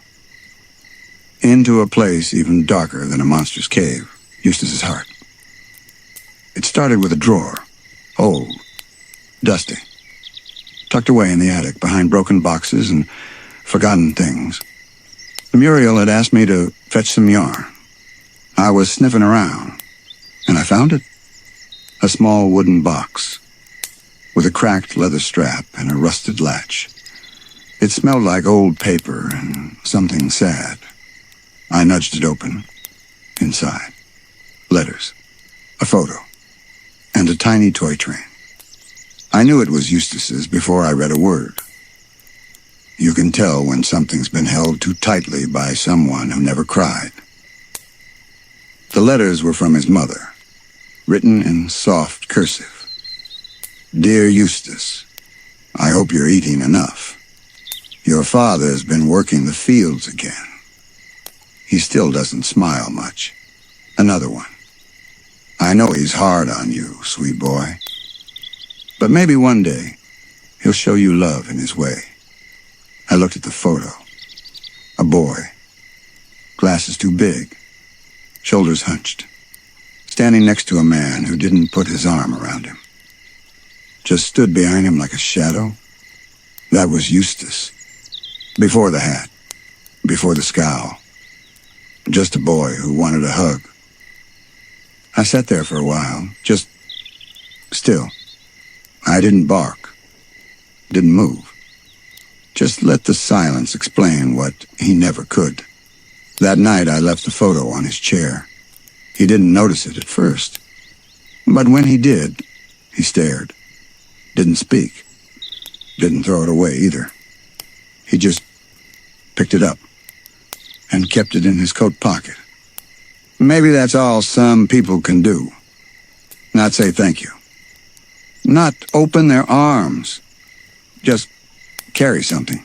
Into a place even darker than a monster's cave, Eustace's heart. It started with a drawer, old, dusty, tucked away in the attic behind broken boxes and forgotten things. Muriel had asked me to fetch some yarn. I was sniffing around, and I found it. A small wooden box with a cracked leather strap and a rusted latch. It smelled like old paper and something sad. I nudged it open. Inside, letters, a photo, and a tiny toy train. I knew it was Eustace's before I read a word. You can tell when something's been held too tightly by someone who never cried. The letters were from his mother, written in soft cursive. "Dear Eustace, I hope you're eating enough. Your father's been working the fields again. He still doesn't smile much. Another one. I know he's hard on you, sweet boy. But maybe one day he'll show you love in his way." I looked at the photo. A boy. Glasses too big. Shoulders hunched. Standing next to a man who didn't put his arm around him. Just stood behind him like a shadow. That was Eustace. Before the hat. Before the scowl. Just a boy who wanted a hug. I sat there for a while, just still. I didn't bark. Didn't move. Just let the silence explain what he never could. That night I left the photo on his chair. He didn't notice it at first. But when he did, he stared. Didn't speak. Didn't throw it away either. He just picked it up and kept it in his coat pocket. Maybe that's all some people can do. Not say thank you. Not open their arms. Just carry something.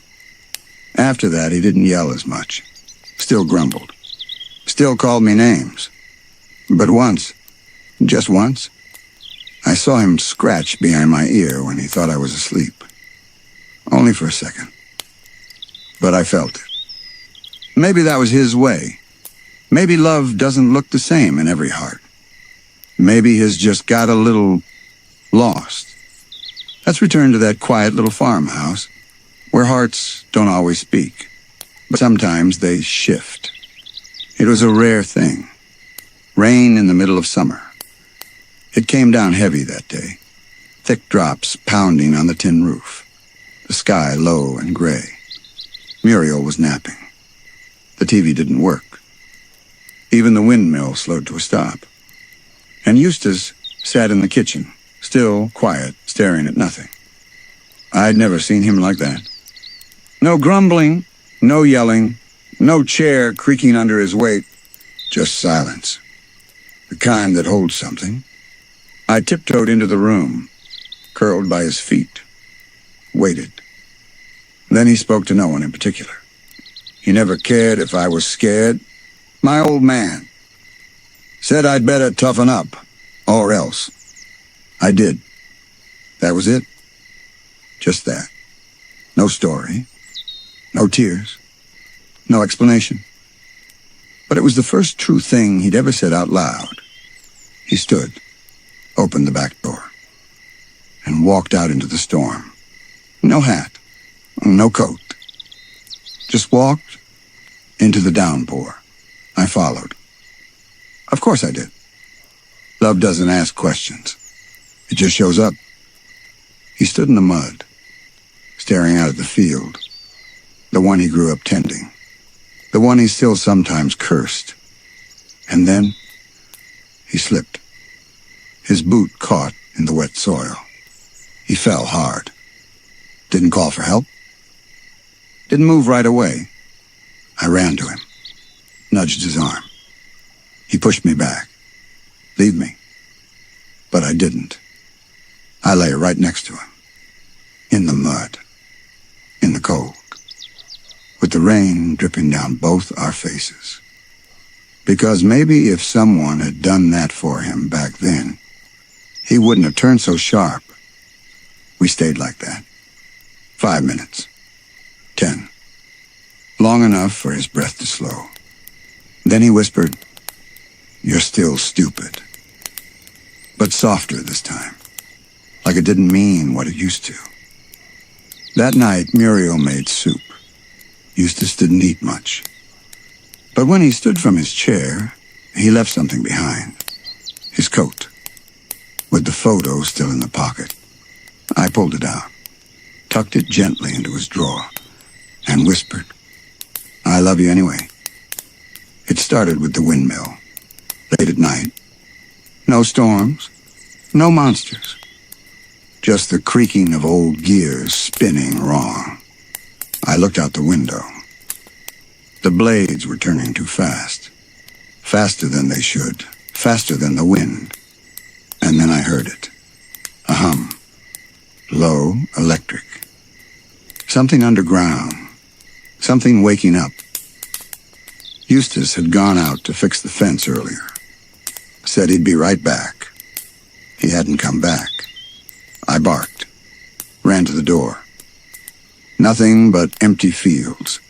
After that, he didn't yell as much. Still grumbled. Still called me names. But once, just once, I saw him scratch behind my ear when he thought I was asleep. Only for a second. But I felt it. Maybe that was his way. Maybe love doesn't look the same in every heart. Maybe his just got a little lost. Let's return to that quiet little farmhouse where hearts don't always speak, but sometimes they shift. It was a rare thing. Rain in the middle of summer. It came down heavy that day, thick drops pounding on the tin roof, the sky low and gray. Muriel was napping. The TV didn't work. Even the windmill slowed to a stop. And Eustace sat in the kitchen, still quiet, staring at nothing. I'd never seen him like that. No grumbling, no yelling, no chair creaking under his weight, just silence. The kind that holds something. I tiptoed into the room, curled by his feet, waited. Then he spoke to no one in particular. He never cared if I was scared. My old man. Said I'd better toughen up, or else. I did. That was it. Just that. No story. No tears. No explanation. But it was the first true thing he'd ever said out loud. He stood, opened the back door, and walked out into the storm. No hat, no coat. Just walked into the downpour. I followed. Of course I did. Love doesn't ask questions. It just shows up. He stood in the mud, staring out at the field, the one he grew up tending, the one he still sometimes cursed. And then he slipped. His boot caught in the wet soil. He fell hard. Didn't call for help. Didn't move right away. I ran to him, nudged his arm. He pushed me back. Leave me. But I didn't. I lay right next to him. In the mud. In the cold. With the rain dripping down both our faces. Because maybe if someone had done that for him back then, he wouldn't have turned so sharp. We stayed like that. 5 minutes. 10. Long enough for his breath to slow. Then he whispered, "You're still stupid." But softer this time. Like it didn't mean what it used to. That night, Muriel made soup. Eustace didn't eat much. But when he stood from his chair, he left something behind. His coat. With the photo still in the pocket. I pulled it out, tucked it gently into his drawer, and whispered, "I love you anyway." It started with the windmill, late at night. No storms, no monsters. Just the creaking of old gears spinning wrong. I looked out the window. The blades were turning too fast. Faster than they should. Faster than the wind. And then I heard it. A hum. Low, electric. Something underground. Something waking up. Eustace had gone out to fix the fence earlier. Said he'd be right back. He hadn't come back. I barked. Ran to the door. Nothing but empty fields.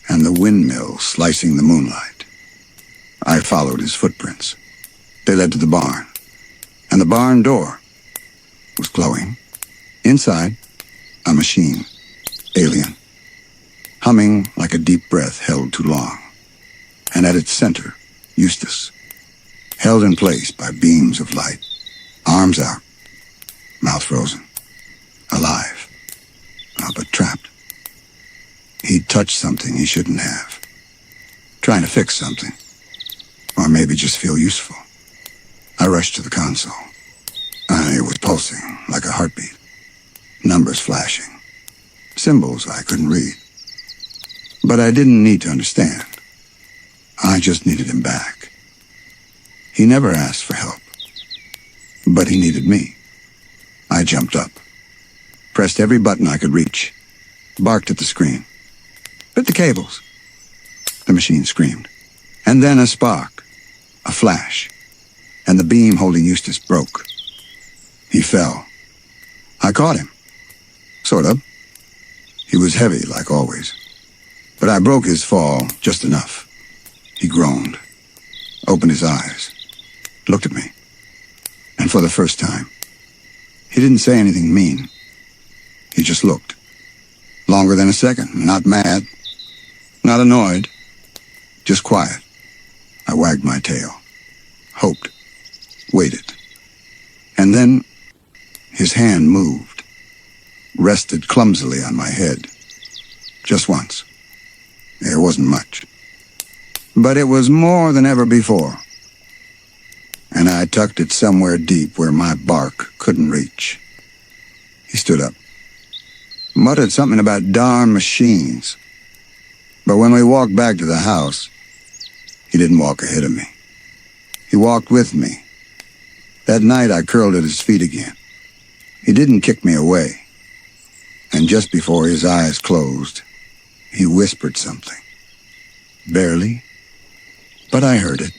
And the windmill slicing the moonlight. I followed his footprints. They led to the barn. And the barn door was glowing. Inside, a machine. Alien. Humming like a deep breath held too long. And at its center, Eustace. Held in place by beams of light. Arms out. Mouth frozen. Alive. But trapped. He'd touched something he shouldn't have. Trying to fix something. Or maybe just feel useful. I rushed to the console. It was pulsing like a heartbeat. Numbers flashing. Symbols I couldn't read. But I didn't need to understand. I just needed him back. He never asked for help. But he needed me. I jumped up. Pressed every button I could reach. Barked at the screen. "Hit the cables." The machine screamed. And then a spark. A flash. And the beam holding Eustace broke. He fell. I caught him. Sort of. He was heavy, like always. But I broke his fall just enough. He groaned. Opened his eyes. Looked at me. And for the first time, he didn't say anything mean. He just looked. Longer than a second. Not mad. Not annoyed. Just quiet. I wagged my tail. Hoped. Waited. And then his hand moved. Rested clumsily on my head. Just once. There wasn't much. But it was more than ever before. And I tucked it somewhere deep where my bark couldn't reach. He stood up. Muttered something about darn machines. But when we walked back to the house, he didn't walk ahead of me. He walked with me. That night I curled at his feet again. He didn't kick me away. And just before his eyes closed, he whispered something. Barely. But I heard it.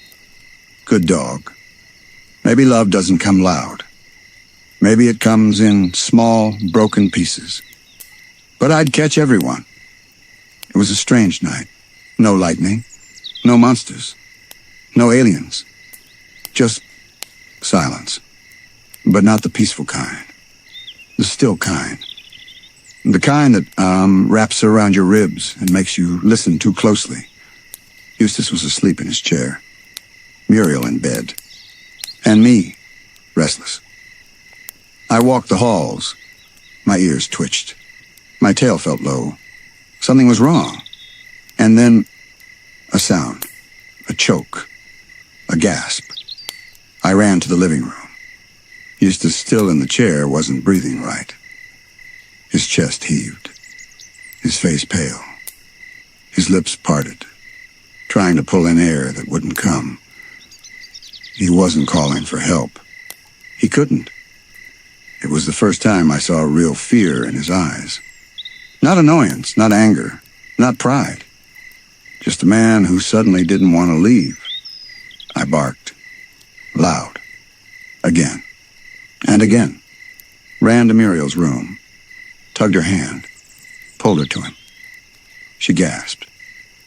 Good dog. Maybe love doesn't come loud. Maybe it comes in small, broken pieces. But I'd catch everyone. It was a strange night. No lightning. No monsters. No aliens. Just silence. But not the peaceful kind. The still kind. The kind that wraps around your ribs and makes you listen too closely. Eustace was asleep in his chair. Muriel in bed. And me, restless. I walked the halls. My ears twitched. My tail felt low. Something was wrong. And then a sound. A choke. A gasp. I ran to the living room. Eustace, still in the chair, wasn't breathing right. His chest heaved, his face pale, his lips parted, trying to pull in air that wouldn't come. He wasn't calling for help. He couldn't. It was the first time I saw real fear in his eyes. Not annoyance, not anger, not pride. Just a man who suddenly didn't want to leave. I barked. Loud. Again. And again. Ran to Muriel's room. Tugged her hand. Pulled her to him. She gasped.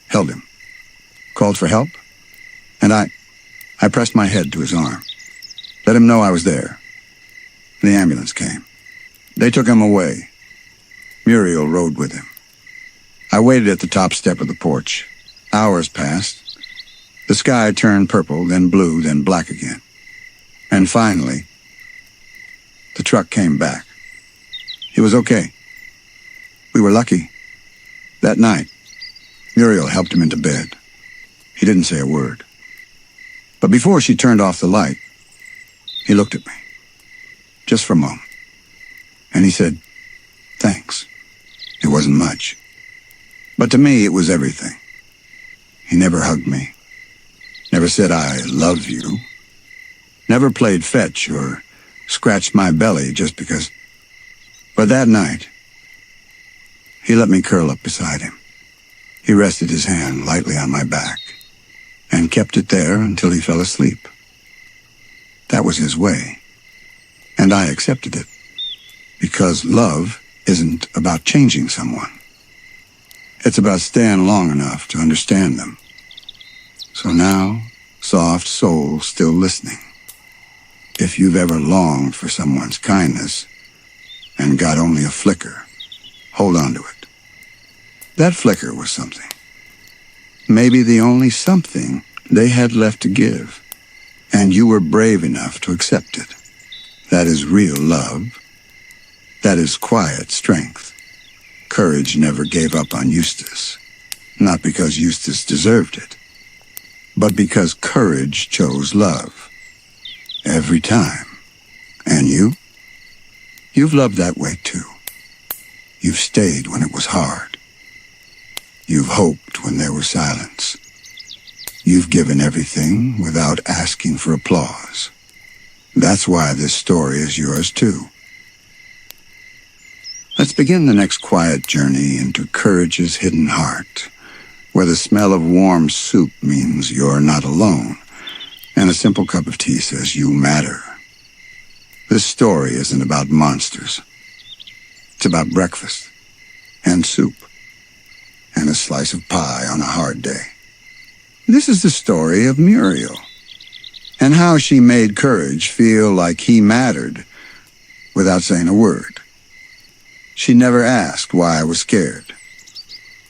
Held him. Called for help. And I pressed my head to his arm. Let him know I was there. The ambulance came. They took him away. Muriel rode with him. I waited at the top step of the porch. Hours passed. The sky turned purple, then blue, then black again. And finally, the truck came back. He was okay. We were lucky. That night, Muriel helped him into bed. He didn't say a word. But before she turned off the light, he looked at me. Just for a moment. And he said, thanks. It wasn't much. But to me, it was everything. He never hugged me. Never said, I love you. Never played fetch or scratched my belly just because. But that night, he let me curl up beside him. He rested his hand lightly on my back and kept it there until he fell asleep. That was his way. And I accepted it, because love isn't about changing someone. It's about staying long enough to understand them. So now, soft soul still listening, if you've ever longed for someone's kindness and got only a flicker, hold on to it. That flicker was something. Maybe the only something they had left to give, and you were brave enough to accept it. That is real love. That is quiet strength. Courage never gave up on Eustace. Not because Eustace deserved it, but because courage chose love. Every time. And you? You've loved that way too. You've stayed when it was hard. You've hoped when there was silence. You've given everything without asking for applause. That's why this story is yours too. Let's begin the next quiet journey into courage's hidden heart, where the smell of warm soup means you're not alone, and a simple cup of tea says you matter. This story isn't about monsters. It's about breakfast, and soup, and a slice of pie on a hard day. This is the story of Muriel, and how she made courage feel like he mattered without saying a word. She never asked why I was scared.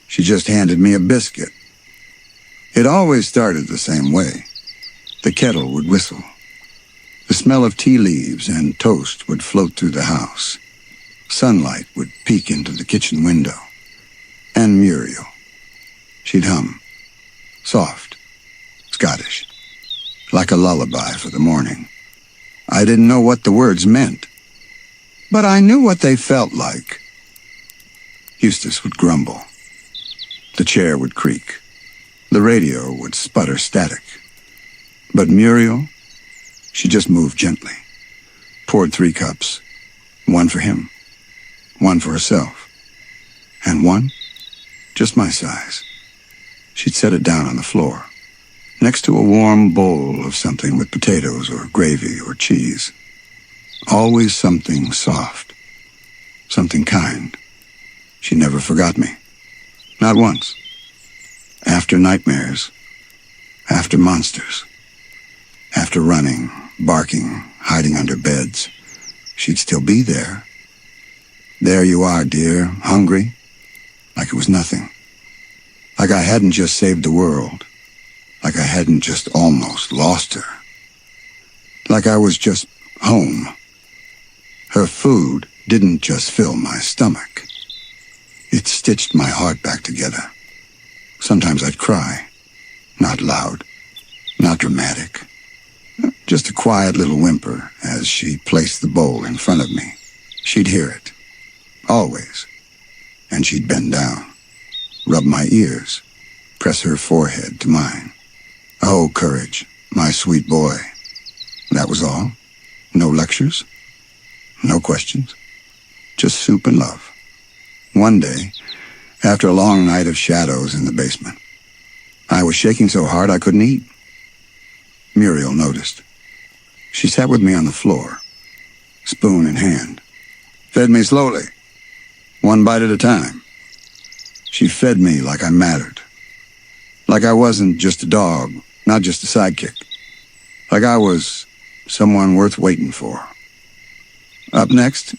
She just handed me a biscuit. It always started the same way. The kettle would whistle. The smell of tea leaves and toast would float through the house. Sunlight would peek into the kitchen window. And Muriel. She'd hum. Soft. Scottish. Like a lullaby for the morning. I didn't know what the words meant, but I knew what they felt like. Eustace would grumble. The chair would creak. The radio would sputter static. But Muriel, she just moved gently. Poured 3 cups. 1 for him. 1 for herself. And 1, just my size. She'd set it down on the floor, next to a warm bowl of something with potatoes or gravy or cheese. Always something soft, something kind. She never forgot me. Not once. After nightmares, after monsters, after running, barking, hiding under beds, she'd still be there. There you are, dear, hungry, like it was nothing. Like I hadn't just saved the world. Like I hadn't just almost lost her. Like I was just home. Her food didn't just fill my stomach. It stitched my heart back together. Sometimes I'd cry. Not loud. Not dramatic. Just a quiet little whimper as she placed the bowl in front of me. She'd hear it, always, and she'd bend down, rub my ears, press her forehead to mine. Oh, Courage, my sweet boy. That was all. No lectures, no questions, just soup and love. One day, after a long night of shadows in the basement, I was shaking so hard I couldn't eat. Muriel noticed. She sat with me on the floor, spoon in hand, fed me slowly, one bite at a time. She fed me like I mattered, like I wasn't just a dog, not just a sidekick, like I was someone worth waiting for. Up next,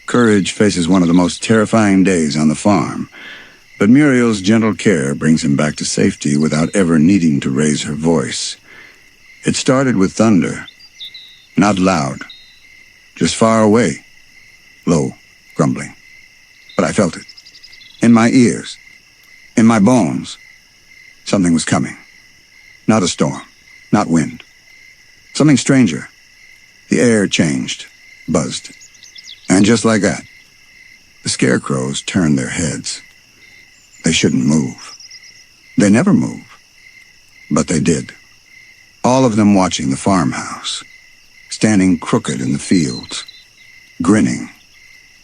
Courage faces one of the most terrifying days on the farm, but Muriel's gentle care brings him back to safety without ever needing to raise her voice. It started with thunder, not loud, just far away, low, grumbling. But I felt it, in my ears, in my bones. Something was coming. Not a storm, not wind. Something stranger. The air changed, buzzed. And just like that, the scarecrows turned their heads. They shouldn't move. They never move. But they did. All of them watching the farmhouse, standing crooked in the fields, grinning.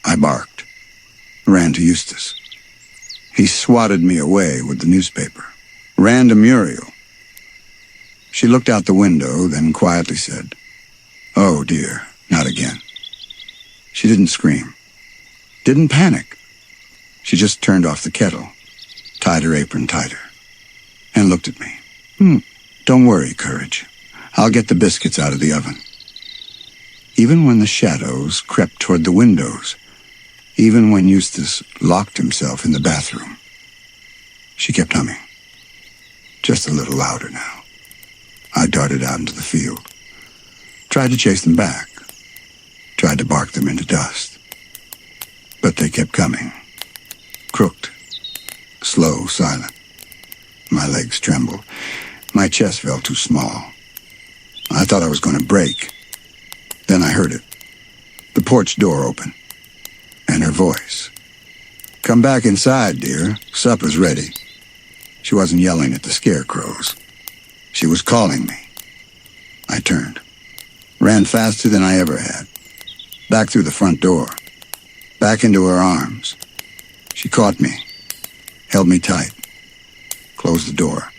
I barked, ran to Eustace. He swatted me away with the newspaper, ran to Muriel. She looked out the window, then quietly said, "Oh dear, not again." She didn't scream, didn't panic. She just turned off the kettle, tied her apron tighter, and looked at me. Don't worry, Courage. I'll get the biscuits out of the oven." Even when the shadows crept toward the windows, even when Eustace locked himself in the bathroom, she kept humming, just a little louder now. I darted out into the field, tried to chase them back, tried to bark them into dust. But they kept coming, crooked, slow, silent. My legs trembled. My chest felt too small. I thought I was going to break. Then I heard it. The porch door open. And her voice. "Come back inside, dear. Supper's ready." She wasn't yelling at the scarecrows. She was calling me. I turned. Ran faster than I ever had. Back through the front door. Back into her arms. She caught me. Held me tight. Closed the door.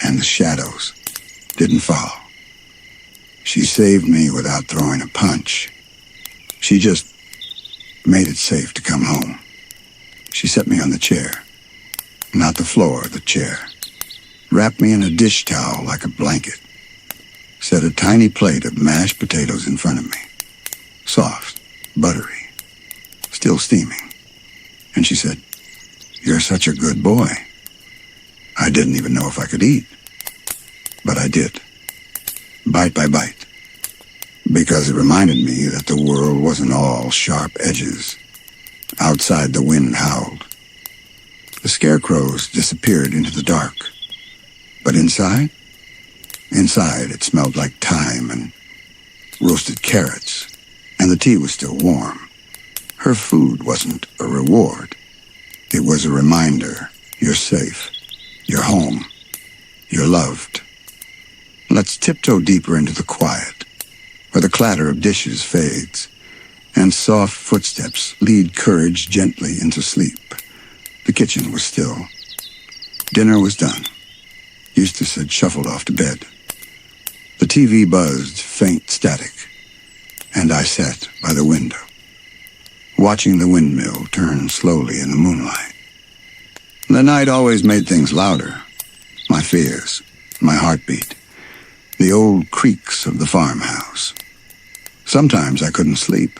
And the shadows didn't follow. She saved me without throwing a punch. She just made it safe to come home. She set me on the chair. Not the floor, the chair. Wrapped me in a dish towel like a blanket. Set a tiny plate of mashed potatoes in front of me. Soft, buttery, still steaming. And she said, "You're such a good boy." I didn't even know if I could eat. But I did. Bite by bite. Because it reminded me that the world wasn't all sharp edges. Outside, the wind howled. The scarecrows disappeared into the dark. But inside? Inside, it smelled like thyme and roasted carrots. And the tea was still warm. Her food wasn't a reward. It was a reminder. You're safe. You're home. You're loved. Let's tiptoe deeper into the quiet, where the clatter of dishes fades, and soft footsteps lead Courage gently into sleep. The kitchen was still. Dinner was done. Eustace had shuffled off to bed. The TV buzzed faint static, and I sat by the window, watching the windmill turn slowly in the moonlight. The night always made things louder. My fears, my heartbeat, the old creaks of the farmhouse. Sometimes I couldn't sleep,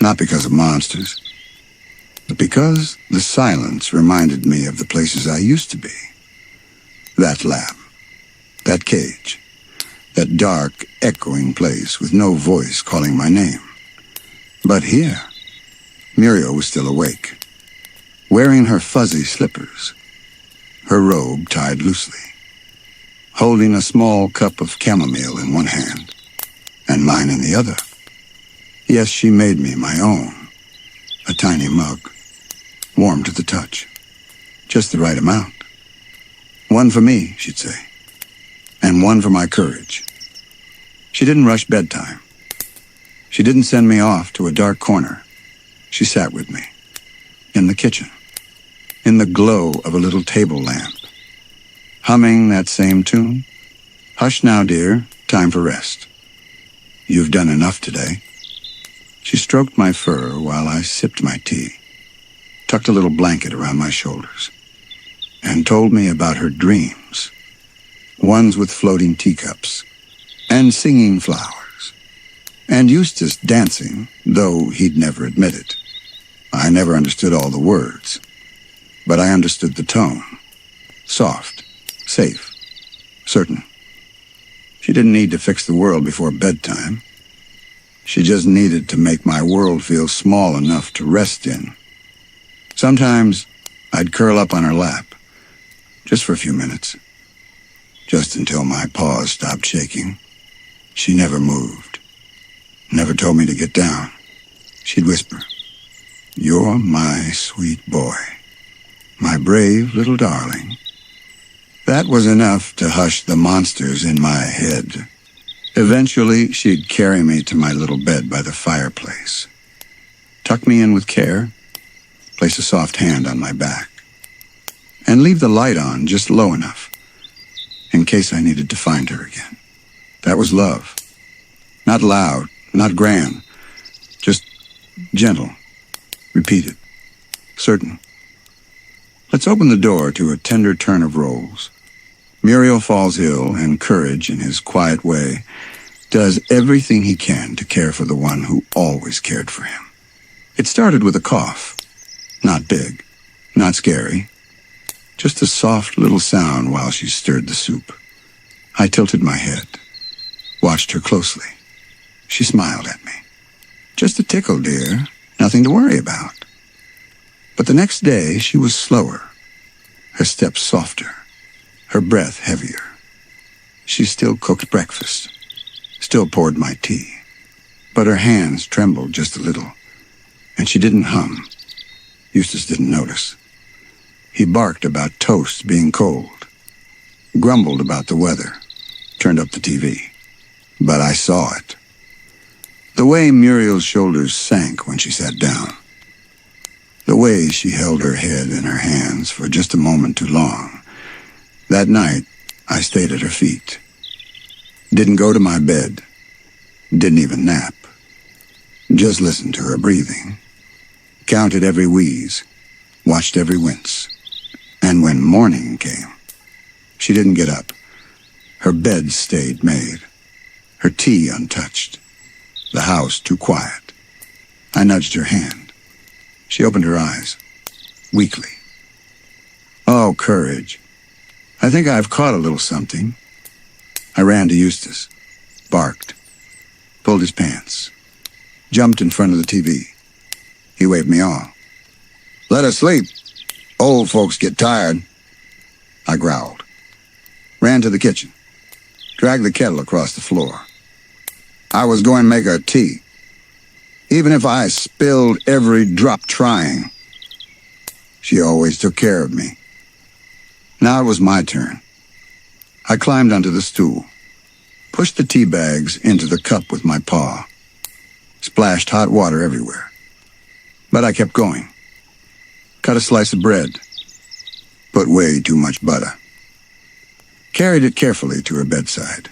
not because of monsters, but because the silence reminded me of the places I used to be. That lab, that cage, that dark, echoing place with no voice calling my name. But here, Muriel was still awake, wearing her fuzzy slippers, her robe tied loosely. holding a small cup of chamomile in one hand and mine in the other. Yes, she made me my own, a tiny mug, warm to the touch, just the right amount. One for me, she'd say, and one for my courage. She didn't rush bedtime. She didn't send me off to a dark corner. She sat with me, in the kitchen, in the glow of a little table lamp, humming that same tune. Hush now, dear, time for rest. You've done enough today. She stroked my fur while I sipped my tea, tucked a little blanket around my shoulders, and told me about her dreams, ones with floating teacups, and singing flowers, and Eustace dancing, though he'd never admit it. I never understood all the words, but I understood the tone. Soft, safe, certain. She didn't need to fix the world before bedtime. She just needed to make my world feel small enough to rest in. Sometimes I'd curl up on her lap, just for a few minutes, just until my paws stopped shaking. She never moved, never told me to get down. She'd whisper, "You're my sweet boy, my brave little darling." That was enough to hush the monsters in my head. Eventually, she'd carry me to my little bed by the fireplace, tuck me in with care, place a soft hand on my back, and leave the light on just low enough in case I needed to find her again. That was love. Not loud, not grand, just gentle, repeated, certain. Let's open the door to a tender turn of roles. Muriel falls ill, and Courage, in his quiet way, does everything he can to care for the one who always cared for him. It started with a cough. Not big, not scary, just a soft little sound while she stirred the soup. I tilted my head, watched her closely. She smiled at me. "Just a tickle, dear. Nothing to worry about." But the next day, she was slower, her steps softer, her breath heavier. She still cooked breakfast, still poured my tea, but her hands trembled just a little, and she didn't hum. Eustace didn't notice. He barked about toast being cold, grumbled about the weather, turned up the TV. But I saw it. The way Muriel's shoulders sank when she sat down, the way she held her head in her hands for just a moment too long. That night, I stayed at her feet. Didn't go to my bed. Didn't even nap. Just listened to her breathing. Counted every wheeze. Watched every wince. And when morning came, she didn't get up. Her bed stayed made. Her tea untouched. The house too quiet. I nudged her hand. She opened her eyes, weakly. "Oh, Courage. I think I've caught a little something." I ran to Eustace, barked, pulled his pants, jumped in front of the TV. He waved me on. "Let her sleep. Old folks get tired." I growled, ran to the kitchen, dragged the kettle across the floor. I was going to make her tea, even if I spilled every drop trying. She always took care of me. Now it was my turn. I climbed onto the stool, pushed the tea bags into the cup with my paw, splashed hot water everywhere. But I kept going. Cut a slice of bread, put way too much butter. Carried it carefully to her bedside.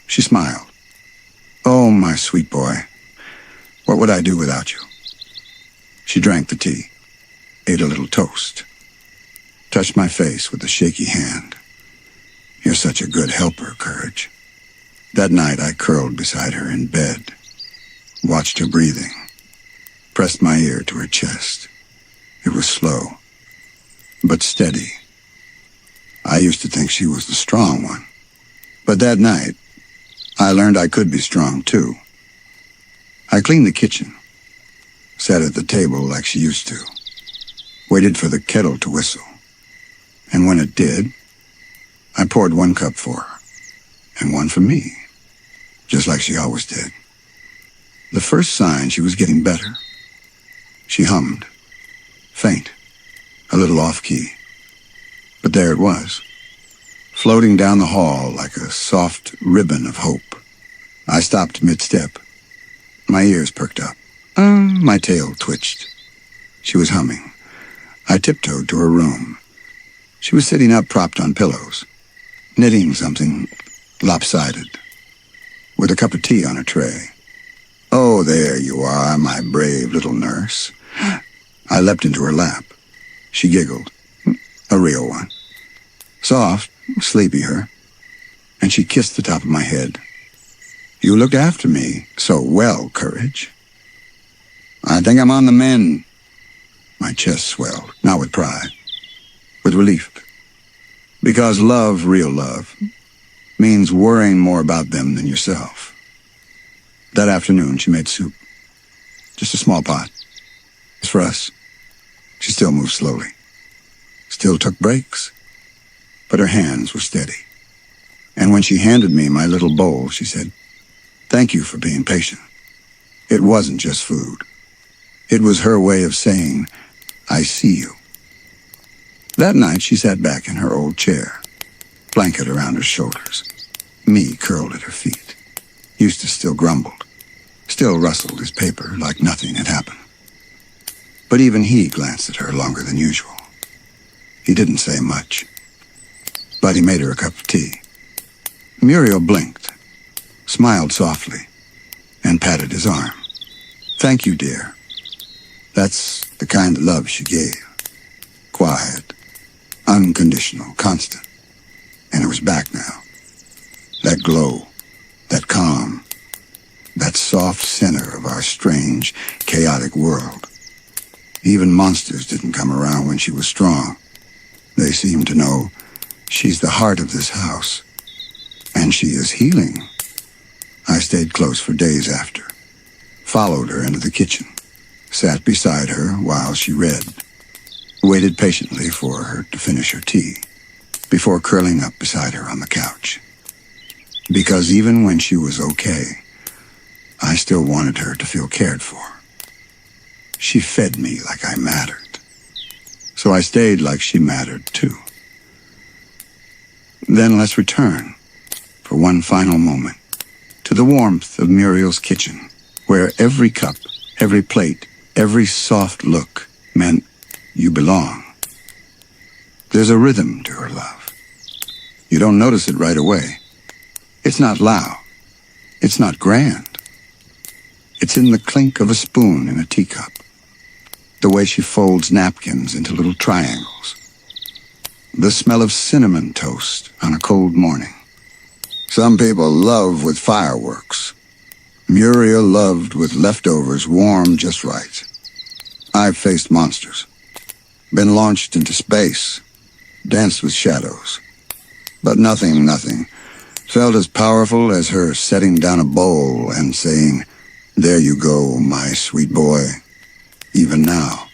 She smiled. "Oh, my sweet boy, what would I do without you?" She drank the tea, ate a little toast, touched my face with a shaky hand. "You're such a good helper, Courage." That night I curled beside her in bed, watched her breathing, pressed my ear to her chest. It was slow, but steady. I used to think she was the strong one, but that night I learned I could be strong too. I cleaned the kitchen, sat at the table like she used to, waited for the kettle to whistle. And when it did, I poured 1 cup for her, and 1 for me, just like she always did. The first sign she was getting better. She hummed, faint, a little off-key. But there it was, floating down the hall like a soft ribbon of hope. I stopped mid-step. My ears perked up. My tail twitched. She was humming. I tiptoed to her room. She was sitting up, propped on pillows, knitting something lopsided, with a cup of tea on her tray. "Oh, there you are, my brave little nurse." I leapt into her lap. She giggled, a real one. Soft, sleepy her, and she kissed the top of my head. "You looked after me so well, Courage." "I think I'm on the mend." My chest swelled, not with pride, with relief. Because love, real love, means worrying more about them than yourself. That afternoon, she made soup. Just a small pot. It's for us. She still moved slowly. Still took breaks. But her hands were steady. And when she handed me my little bowl, she said, "Thank you for being patient." It wasn't just food. It was her way of saying, "I see you." That night, she sat back in her old chair, blanket around her shoulders. Me curled at her feet. Eustace still grumbled, still rustled his paper like nothing had happened. But even he glanced at her longer than usual. He didn't say much, but he made her a cup of tea. Muriel blinked, smiled softly, and patted his arm. "Thank you, dear." That's the kind of love she gave. Quiet, unconditional, constant. And it was back now. That glow, that calm, that soft center of our strange, chaotic world. Even monsters didn't come around when she was strong. They seemed to know she's the heart of this house. And she is healing. I stayed close for days after. Followed her into the kitchen. Sat beside her while she read. Waited patiently for her to finish her tea before curling up beside her on the couch. Because even when she was okay, I still wanted her to feel cared for. She fed me like I mattered. So I stayed like she mattered too. Then let's return, for one final moment, to the warmth of Muriel's kitchen, where every cup, every plate, every soft look meant you belong. There's a rhythm to her love. You don't notice it right away. It's not loud. It's not grand. It's in the clink of a spoon in a teacup. The way she folds napkins into little triangles. The smell of cinnamon toast on a cold morning. Some people love with fireworks. Muriel loved with leftovers warm just right. I've faced monsters. Been launched into space. Danced with shadows. But nothing felt as powerful as her setting down a bowl and saying, "There you go, my sweet boy." Even now,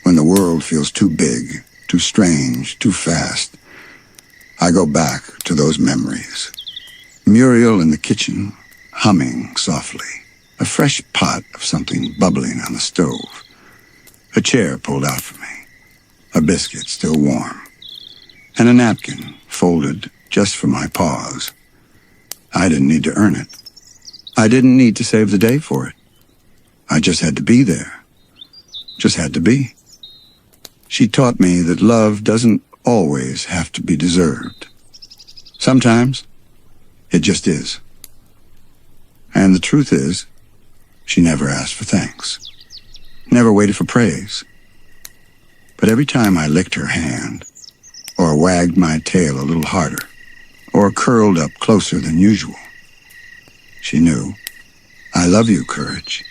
when the world feels too big, too strange, too fast, I go back to those memories. Muriel in the kitchen, humming softly. A fresh pot of something bubbling on the stove. A chair pulled out for me. A biscuit still warm. And a napkin folded just for my paws. I didn't need to earn it. I didn't need to save the day for it. I just had to be there. Just had to be. She taught me that love doesn't always have to be deserved. Sometimes, it just is. And the truth is, she never asked for thanks. Never waited for praise. But every time I licked her hand, or wagged my tail a little harder, or curled up closer than usual, she knew. "I love you, Courage."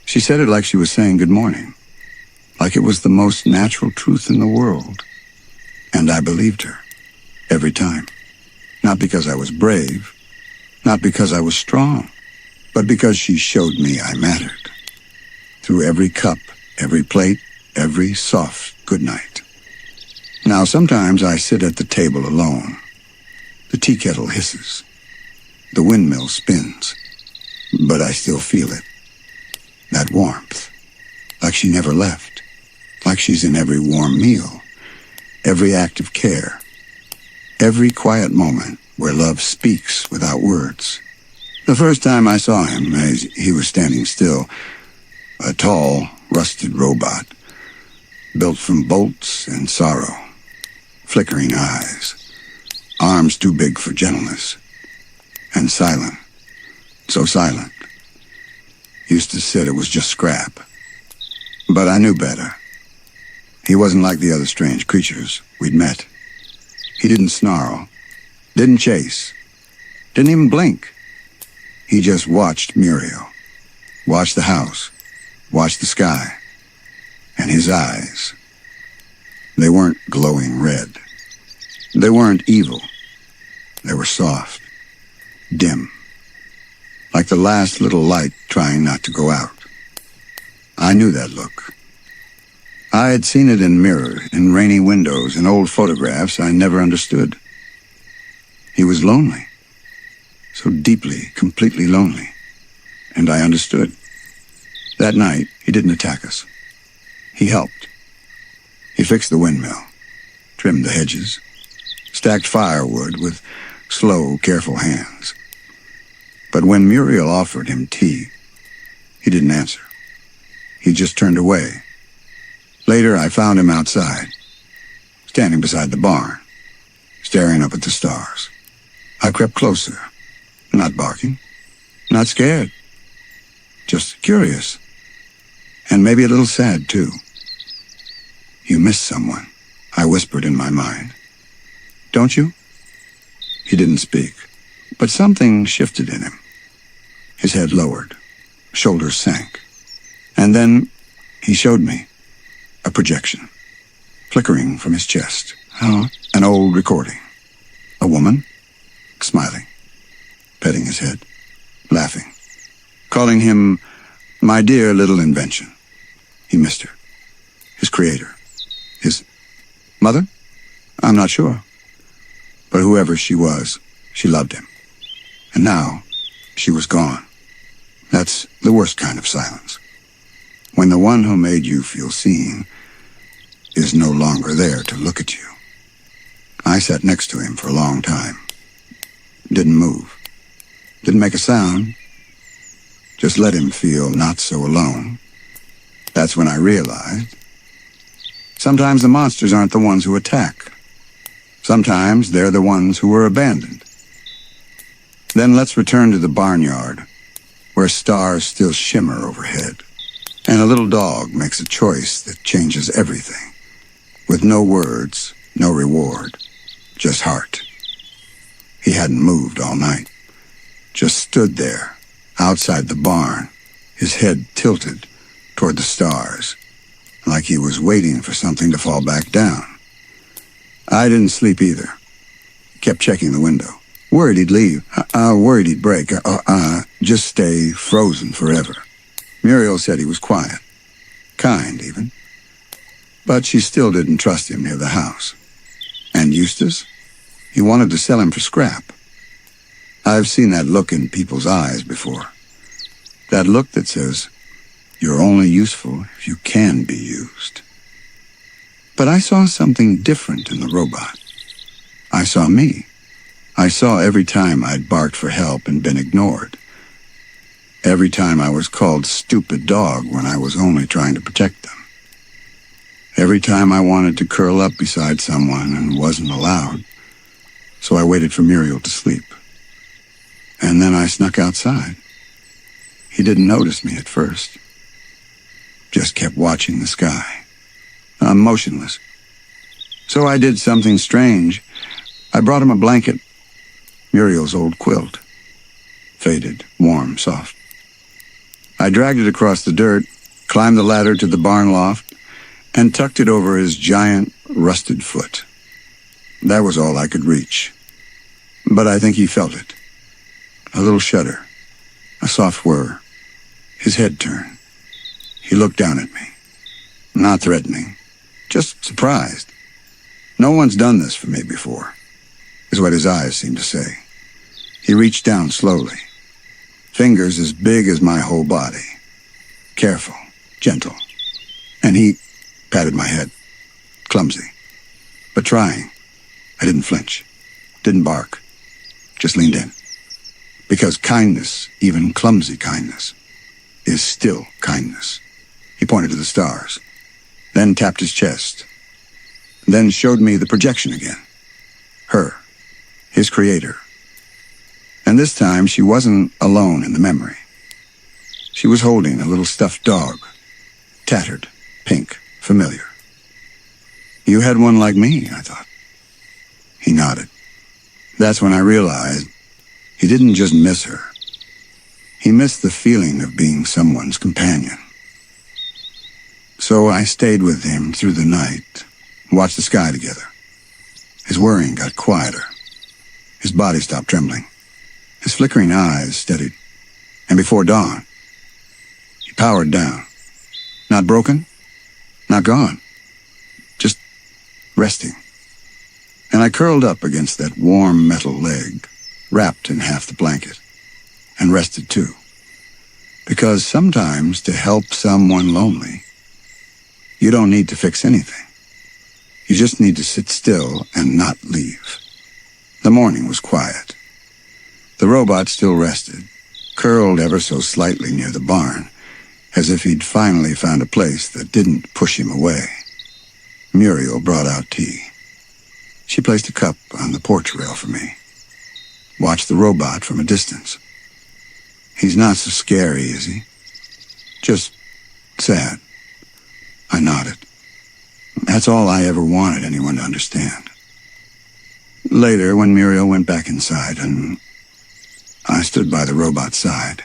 She said it like she was saying good morning, like it was the most natural truth in the world. And I believed her, every time. Not because I was brave, not because I was strong, but because she showed me I mattered. Through every cup, every plate, every soft goodnight. Now sometimes I sit at the table alone, The tea kettle hisses. The windmill spins. But I still feel it. That warmth. Like she never left. Like she's in every warm meal. Every act of care. Every quiet moment where love speaks without words. The first time I saw him, as he was standing still, a tall, rusted robot, built from bolts and sorrow, flickering eyes, arms too big for gentleness, and silent, so silent. Eustace said it was just scrap, but I knew better. He wasn't like the other strange creatures we'd met. He didn't snarl, didn't chase, didn't even blink. He just watched Muriel, watched the house, watched the sky, and his eyes. They weren't glowing red. They weren't evil. They were soft, dim, like the last little light trying not to go out. I knew that look. I had seen it in mirrors, in rainy windows, in old photographs I never understood. He was lonely. So deeply, completely lonely. And I understood. That night, he didn't attack us. He helped. He fixed the windmill, trimmed the hedges, stacked firewood with slow, careful hands. But when Muriel offered him tea, he didn't answer. He just turned away. Later, I found him outside, standing beside the barn, staring up at the stars. I crept closer, not barking, not scared, just curious, and maybe a little sad, too. "You miss someone," I whispered in my mind. "Don't you?" He didn't speak, but something shifted in him. His head lowered, shoulders sank, and then he showed me a projection, flickering from his chest. An old recording. A woman, smiling, petting his head, laughing, calling him my dear little invention. He missed her. His creator. His mother? I'm not sure. But whoever she was, she loved him. And now, she was gone. That's the worst kind of silence. When the one who made you feel seen is no longer there to look at you. I sat next to him for a long time. Didn't move. Didn't make a sound. Just let him feel not so alone. That's when I realized sometimes the monsters aren't the ones who attack. Sometimes they're the ones who were abandoned. Then let's return to the barnyard, where stars still shimmer overhead, and a little dog makes a choice that changes everything, with no words, no reward, just heart. He hadn't moved all night, just stood there, outside the barn, his head tilted toward the stars, like he was waiting for something to fall back down. I didn't sleep either. Kept checking the window. Worried he'd leave. Worried he'd break. Just stay frozen forever. Muriel said he was quiet. Kind, even. But she still didn't trust him near the house. And Eustace? He wanted to sell him for scrap. I've seen that look in people's eyes before. That look that says, you're only useful if you can be used. But I saw something different in the robot. I saw me. I saw every time I'd barked for help and been ignored. Every time I was called stupid dog when I was only trying to protect them. Every time I wanted to curl up beside someone and wasn't allowed. So I waited for Muriel to sleep. And then I snuck outside. He didn't notice me at first. Just kept watching the sky. Motionless. So I did something strange. I brought him a blanket. Muriel's old quilt. Faded, warm, soft. I dragged it across the dirt, climbed the ladder to the barn loft, and tucked it over his giant, rusted foot. That was all I could reach. But I think he felt it. A little shudder. A soft whir. His head turned. He looked down at me. Not threatening. Just surprised. No one's done this for me before. is what his eyes seemed to say. He reached down slowly, fingers as big as my whole body. Careful, gentle. And he patted my head, clumsy, but trying. I didn't flinch, didn't bark, just leaned in. Because kindness, even clumsy kindness, is still kindness. He pointed to the stars, then tapped his chest, then showed me the projection again. Her, his creator. And this time she wasn't alone in the memory. She was holding a little stuffed dog, tattered, pink, familiar. You had one like me, I thought. He nodded. That's when I realized he didn't just miss her. He missed the feeling of being someone's companion. So I stayed with him through the night, watched the sky together. His worrying got quieter. His body stopped trembling. His flickering eyes steadied. And before dawn, he powered down. Not broken, not gone, just resting. And I curled up against that warm metal leg, wrapped in half the blanket, and rested too. Because sometimes to help someone lonely, you don't need to fix anything. You just need to sit still and not leave. The morning was quiet. The robot still rested, curled ever so slightly near the barn, as if he'd finally found a place that didn't push him away. Muriel brought out tea. She placed a cup on the porch rail for me. Watched the robot from a distance. He's not so scary, is he? Just sad. I nodded. That's all I ever wanted anyone to understand. Later, when Muriel went back inside, and I stood by the robot's side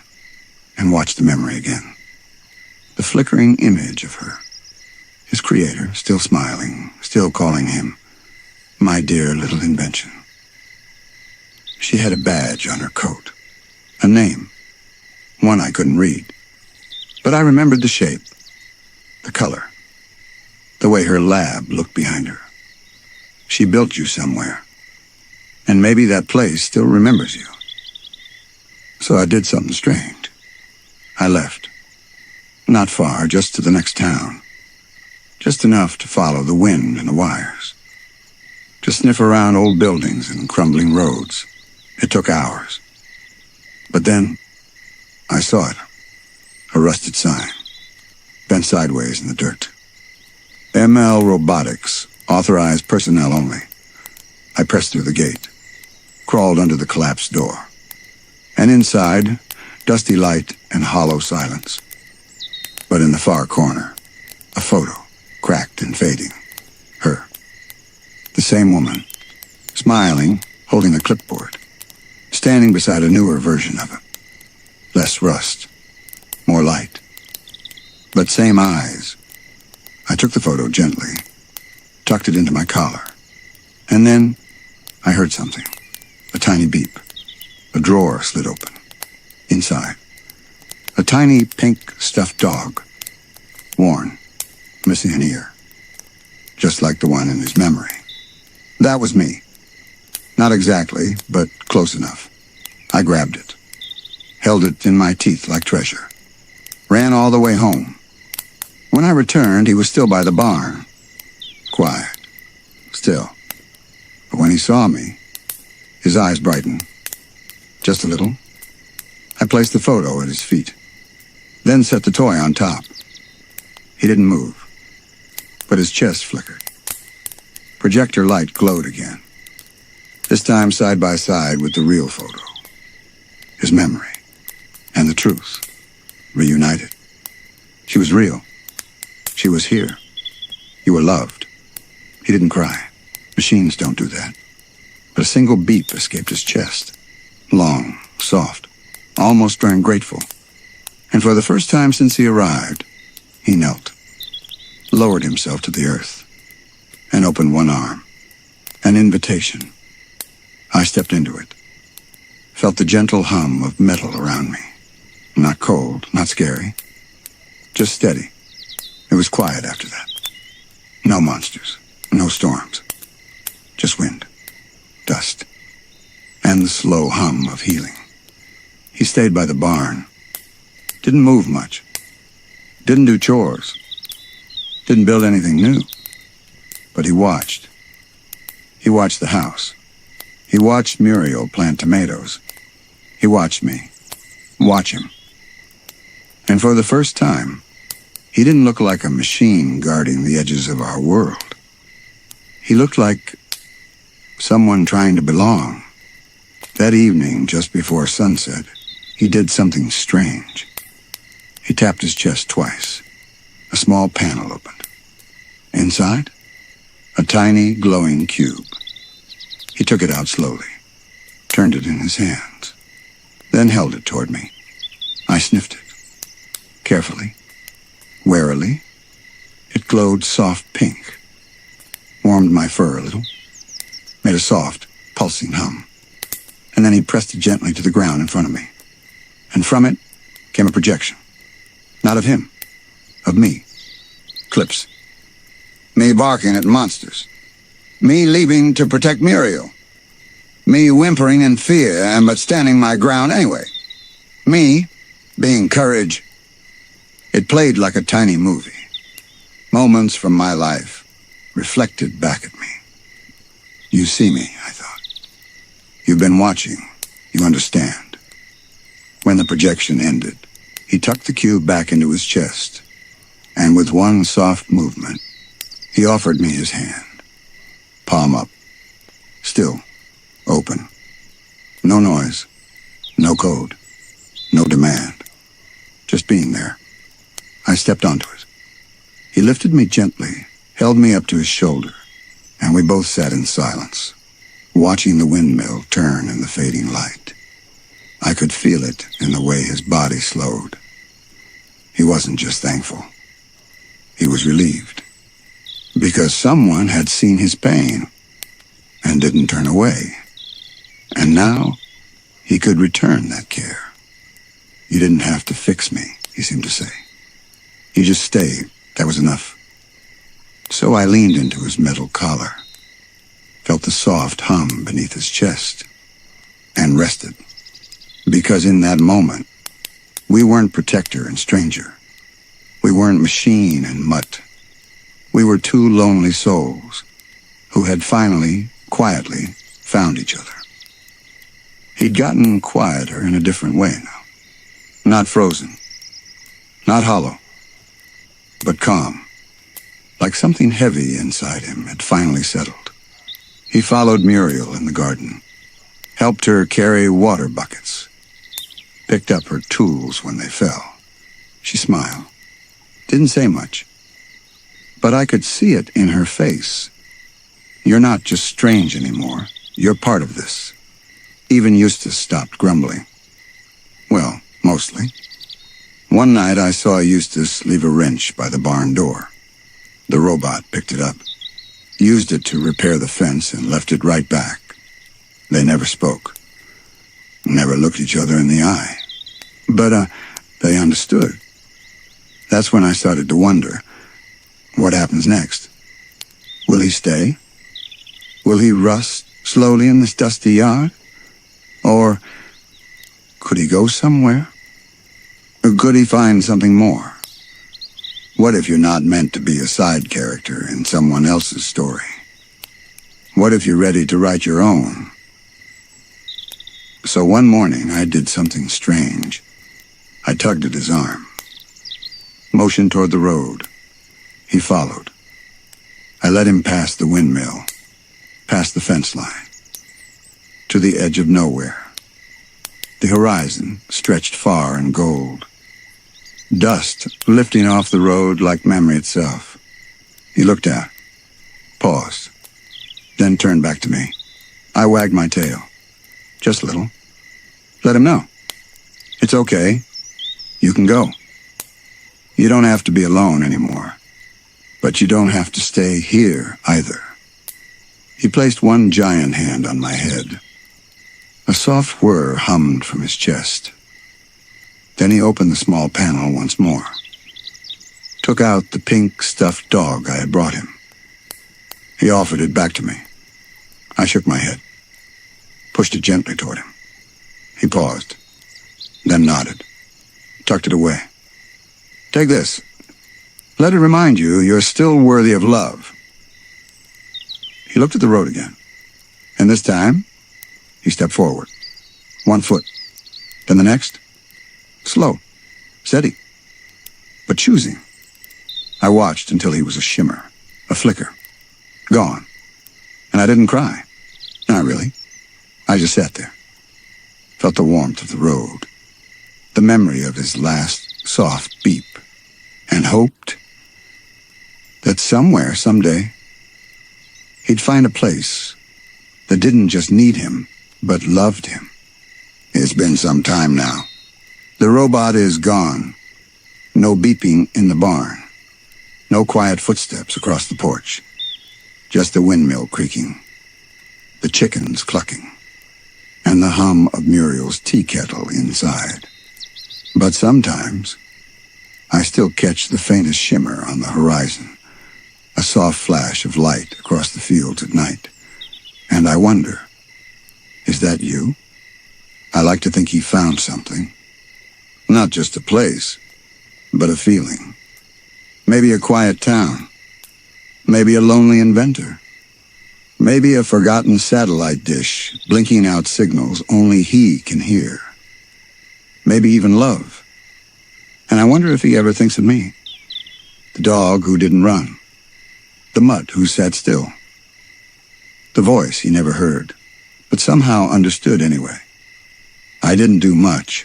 and watched the memory again. The flickering image of her. His creator, still smiling, still calling him my dear little invention. She had a badge on her coat, a name, one I couldn't read. But I remembered the shape, the color, the way her lab looked behind her. She built you somewhere, and maybe that place still remembers you. So I did something strange. I left. Not far, just to the next town. Just enough to follow the wind and the wires. To sniff around old buildings and crumbling roads. It took hours. But then, I saw it. A rusted sign, bent sideways in the dirt. ML Robotics, authorized personnel only. I pressed through the gate, crawled under the collapsed door. And inside, dusty light and hollow silence. But in the far corner, a photo, cracked and fading. Her. The same woman, smiling, holding a clipboard, standing beside a newer version of it. Less rust, more light, but same eyes. I took the photo gently, tucked it into my collar, and then I heard something, a tiny beep. A drawer slid open. Inside, a tiny pink stuffed dog, worn, missing an ear, just like the one in his memory. That was me. Not exactly, but close enough. I grabbed it, held it in my teeth like treasure, ran all the way home. When I returned, he was still by the barn, quiet, still. But when he saw me, his eyes brightened. Just a little. I placed the photo at his feet, then set the toy on top. He didn't move, but his chest flickered. Projector light glowed again, this time side by side with the real photo. His memory and the truth reunited. She was real. She was here. You were loved. He didn't cry. Machines don't do that. But a single beep escaped his chest. Long, soft, almost ungrateful. And for the first time since he arrived, he knelt, lowered himself to the earth, and opened one arm. An invitation. I stepped into it, felt the gentle hum of metal around me. Not cold, not scary, just steady. It was quiet after that. No monsters, no storms, just wind, dust, slow hum of healing. He stayed by the barn. Didn't move much. Didn't do chores. Didn't build anything new. But he watched. He watched the house. He watched Muriel plant tomatoes. He watched me. Watch him. And for the first time, he didn't look like a machine guarding the edges of our world. He looked like someone trying to belong. That evening, just before sunset, he did something strange. He tapped his chest twice. A small panel opened. Inside, a tiny, glowing cube. He took it out slowly, turned it in his hands, then held it toward me. I sniffed it. Carefully, warily, it glowed soft pink, warmed my fur a little, made a soft, pulsing hum. And then he pressed it gently to the ground in front of me. And from it came a projection. Not of him, of me. Clips. Me barking at monsters. Me leaving to protect Muriel. Me whimpering in fear but standing my ground anyway. Me being courage. It played like a tiny movie. Moments from my life reflected back at me. You see me, I thought. You've been watching. You understand. When the projection ended, he tucked the cube back into his chest, and with one soft movement, he offered me his hand. Palm up. Still. Open. No noise. No code. No demand. Just being there. I stepped onto it. He lifted me gently, held me up to his shoulder, and we both sat in silence, watching the windmill turn in the fading light. I could feel it in the way his body slowed. He wasn't just thankful. He was relieved. Because someone had seen his pain and didn't turn away. And now he could return that care. You didn't have to fix me, he seemed to say. You just stayed. That was enough. So I leaned into his metal collar, felt the soft hum beneath his chest, and rested. Because in that moment, we weren't protector and stranger. We weren't machine and mutt. We were two lonely souls who had finally, quietly, found each other. He'd gotten quieter in a different way now. Not frozen. Not hollow. But calm. Like something heavy inside him had finally settled. He followed Muriel in the garden, helped her carry water buckets, picked up her tools when they fell. She smiled. Didn't say much. But I could see it in her face. You're not just strange anymore. You're part of this. Even Eustace stopped grumbling. Well, mostly. One night I saw Eustace leave a wrench by the barn door. The robot picked it up, used it to repair the fence, and left it right back. They never spoke. Never looked each other in the eye. But, they understood. That's when I started to wonder, what happens next? Will he stay? Will he rust slowly in this dusty yard? Or could he go somewhere? Or could he find something more? What if you're not meant to be a side character in someone else's story? What if you're ready to write your own? So one morning I did something strange. I tugged at his arm, motioned toward the road. He followed. I led him past the windmill, past the fence line, to the edge of nowhere. The horizon stretched far in gold. Dust lifting off the road like memory itself. He looked out, paused, then turned back to me. I wagged my tail. Just a little. Let him know. It's okay. You can go. You don't have to be alone anymore. But you don't have to stay here either. He placed one giant hand on my head. A soft whir hummed from his chest. Then he opened the small panel once more, took out the pink stuffed dog I had brought him. He offered it back to me. I shook my head. pushed it gently toward him. He paused, then nodded, tucked it away. Take this. Let it remind you you're still worthy of love. He looked at the road again, and this time, he stepped forward. 1 foot, then the next. Slow, steady, but choosing. I watched until he was a shimmer, a flicker, gone. And I didn't cry. Not really. I just sat there, felt the warmth of the road, the memory of his last soft beep, and hoped that somewhere, someday, he'd find a place that didn't just need him, but loved him. It's been some time now. The robot is gone. No beeping in the barn. No quiet footsteps across the porch. Just the windmill creaking, the chickens clucking, and the hum of Muriel's tea kettle inside. But sometimes, I still catch the faintest shimmer on the horizon, a soft flash of light across the fields at night. And I wonder, is that you? I like to think he found something. Not just a place, but a feeling. Maybe a quiet town. Maybe a lonely inventor. Maybe a forgotten satellite dish, blinking out signals only he can hear. Maybe even love. And I wonder if he ever thinks of me. The dog who didn't run. The mutt who sat still. The voice he never heard, but somehow understood anyway. I didn't do much.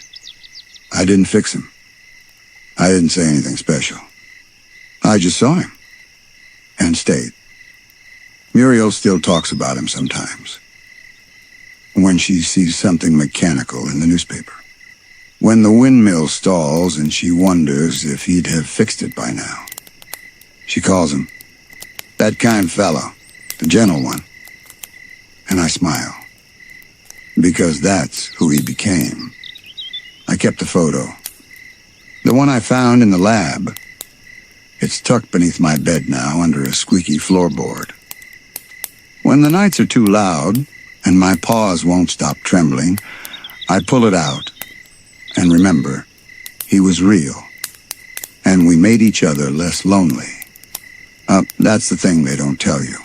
I didn't fix him. I didn't say anything special. I just saw him. And stayed. Muriel still talks about him sometimes. When she sees something mechanical in the newspaper. When the windmill stalls and she wonders if he'd have fixed it by now. She calls him, that kind fellow, the gentle one. And I smile. Because that's who he became. I kept the photo. The one I found in the lab. It's tucked beneath my bed now under a squeaky floorboard. When the nights are too loud and my paws won't stop trembling, I pull it out and remember he was real and we made each other less lonely. That's the thing they don't tell you.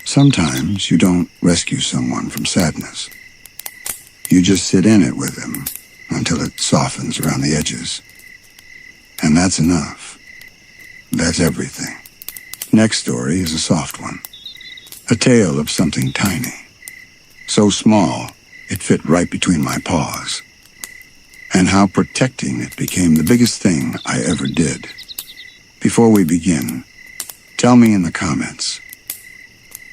Sometimes you don't rescue someone from sadness. You just sit in it with them until it softens around the edges. And that's enough. That's everything. Next story is a soft one. A tale of something tiny. So small, it fit right between my paws. And how protecting it became the biggest thing I ever did. Before we begin, tell me in the comments,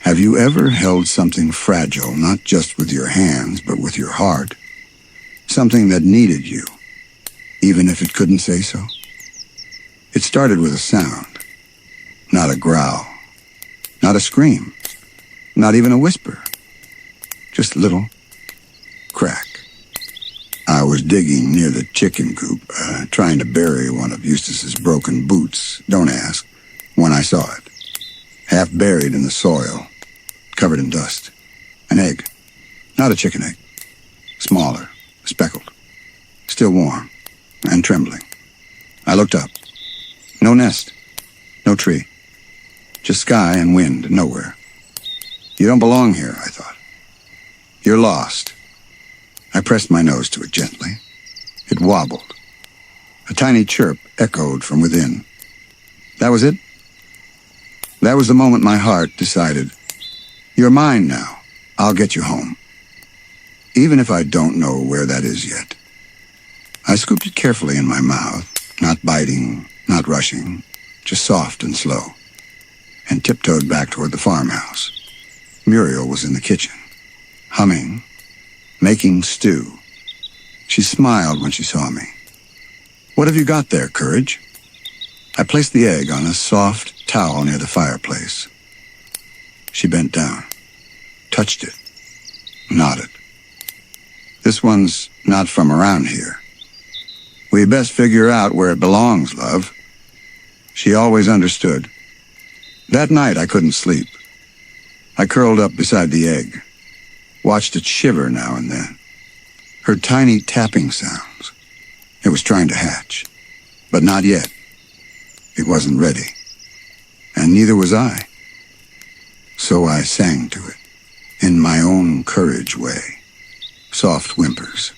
have you ever held something fragile, not just with your hands, but with your heart? Something that needed you, even if it couldn't say so? It started with a sound, not a growl, not a scream, not even a whisper, just a little crack. I was digging near the chicken coop, trying to bury one of Eustace's broken boots, don't ask, when I saw it. Half buried in the soil, covered in dust. An egg, not a chicken egg, smaller, speckled, still warm and trembling. I looked up. No nest, no tree, just sky and wind nowhere. You don't belong here, I thought. You're lost. I pressed my nose to it gently. It wobbled. A tiny chirp echoed from within. That was it? That was the moment my heart decided, you're mine now. I'll get you home. Even if I don't know where that is yet. I scooped it carefully in my mouth, not biting, not rushing, just soft and slow, and tiptoed back toward the farmhouse. Muriel was in the kitchen, humming, making stew. She smiled when she saw me. What have you got there, Courage? I placed the egg on a soft towel near the fireplace. She bent down, touched it, nodded. This one's not from around here. We best figure out where it belongs, love. She always understood. That night I couldn't sleep. I curled up beside the egg, watched it shiver now and then. Heard tiny tapping sounds. It was trying to hatch, but not yet. It wasn't ready, and neither was I. So I sang to it, in my own courage way. Soft whimpers,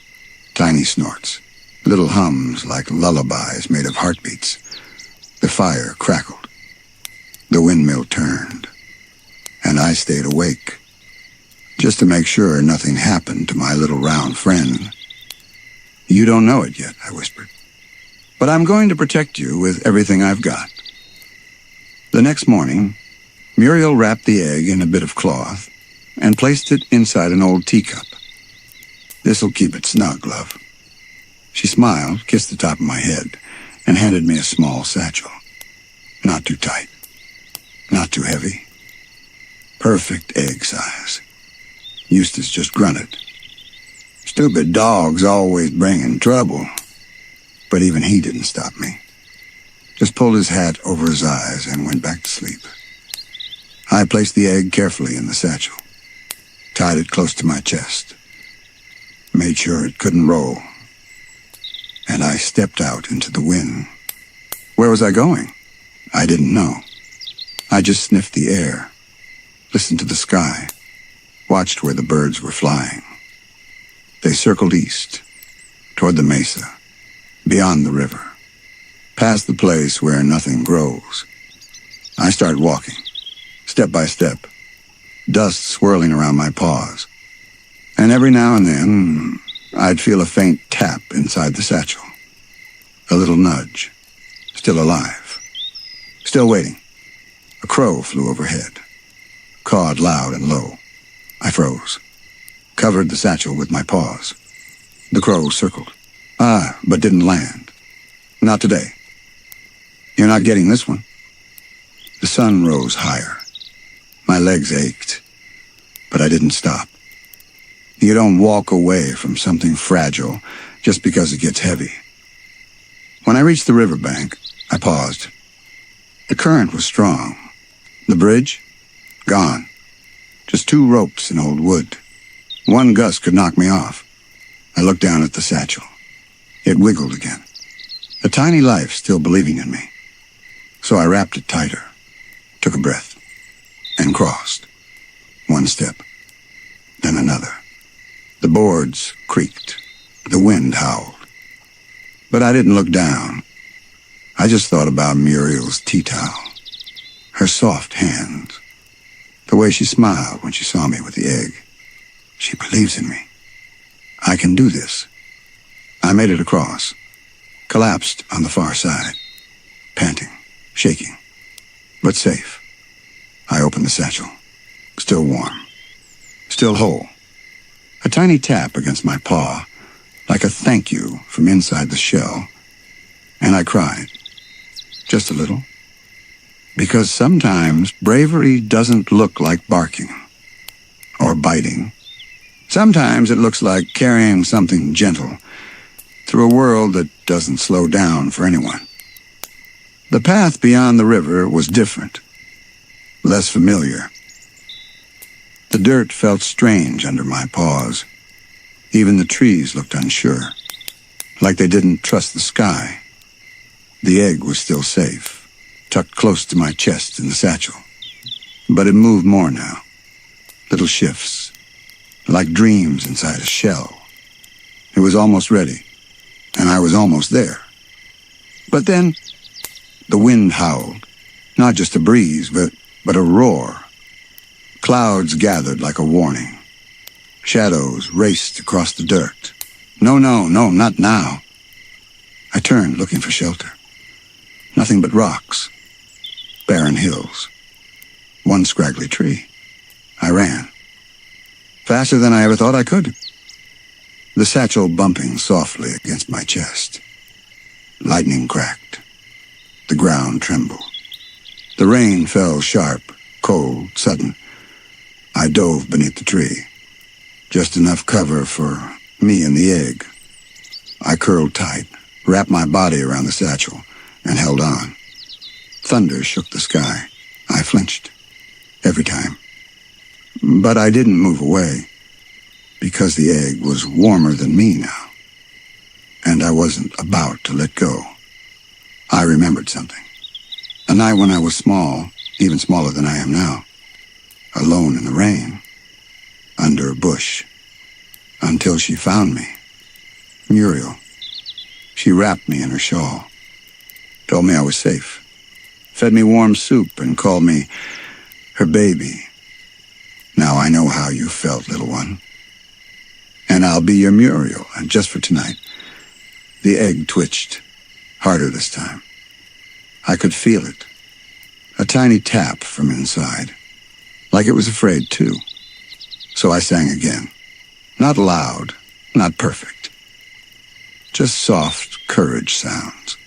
tiny snorts, little hums like lullabies made of heartbeats. The fire crackled. The windmill turned, and I stayed awake, just to make sure nothing happened to my little round friend. You don't know it yet, I whispered, but I'm going to protect you with everything I've got. The next morning, Muriel wrapped the egg in a bit of cloth and placed it inside an old teacup. This'll keep it snug, love. She smiled, kissed the top of my head, and handed me a small satchel. Not too tight, not too heavy. Perfect egg size. Eustace just grunted. Stupid dog's always bringing trouble. But even he didn't stop me. Just pulled his hat over his eyes and went back to sleep. I placed the egg carefully in the satchel, tied it close to my chest, made sure it couldn't roll, and I stepped out into the wind. Where was I going? I didn't know. I just sniffed the air, listened to the sky, watched where the birds were flying. They circled east, toward the mesa, beyond the river, past the place where nothing grows. I started walking, step by step, dust swirling around my paws. And every now and then, I'd feel a faint tap inside the satchel. A little nudge. Still alive. Still waiting. A crow flew overhead, cawed loud and low. I froze, covered the satchel with my paws. The crow circled. But didn't land. Not today. You're not getting this one. The sun rose higher. My legs ached, but I didn't stop. You don't walk away from something fragile just because it gets heavy. When I reached the riverbank, I paused. The current was strong. The bridge? Gone. Just 2 ropes and old wood. One gust could knock me off. I looked down at the satchel. It wiggled again. A tiny life still believing in me. So I wrapped it tighter, took a breath, and crossed. 1 step, then another. The boards creaked. The wind howled. But I didn't look down. I just thought about Muriel's tea towel, her soft hands, the way she smiled when she saw me with the egg. She believes in me. I can do this. I made it across, collapsed on the far side, panting, shaking, but safe. I opened the satchel, still warm, still whole. A tiny tap against my paw, like a thank you from inside the shell, and I cried, just a little. Because sometimes bravery doesn't look like barking or biting. Sometimes it looks like carrying something gentle through a world that doesn't slow down for anyone. The path beyond the river was different, less familiar. The dirt felt strange under my paws. Even the trees looked unsure, like they didn't trust the sky. The egg was still safe, tucked close to my chest in the satchel. But it moved more now. Little shifts, like dreams inside a shell. It was almost ready, and I was almost there. But then, the wind howled. Not just a breeze, but a roar. Clouds gathered like a warning. Shadows raced across the dirt. No, not now. I turned, looking for shelter. Nothing but rocks. Barren hills. 1 scraggly tree. I ran. Faster than I ever thought I could. The satchel bumping softly against my chest. Lightning cracked. The ground trembled. The rain fell sharp, cold, sudden. I dove beneath the tree. Just enough cover for me and the egg. I curled tight, wrapped my body around the satchel, and held on. Thunder shook the sky. I flinched. Every time. But I didn't move away. because the egg was warmer than me now, and I wasn't about to let go. I remembered something. A night when I was small, even smaller than I am now, alone in the rain, under a bush, until she found me. Muriel. She wrapped me in her shawl, told me I was safe, fed me warm soup, and called me her baby. Now I know how you felt, little one. And I'll be your Muriel, and just for tonight. The egg twitched, harder this time. I could feel it. A tiny tap from inside, like it was afraid too. So I sang again. Not loud, not perfect. Just soft courage sounds.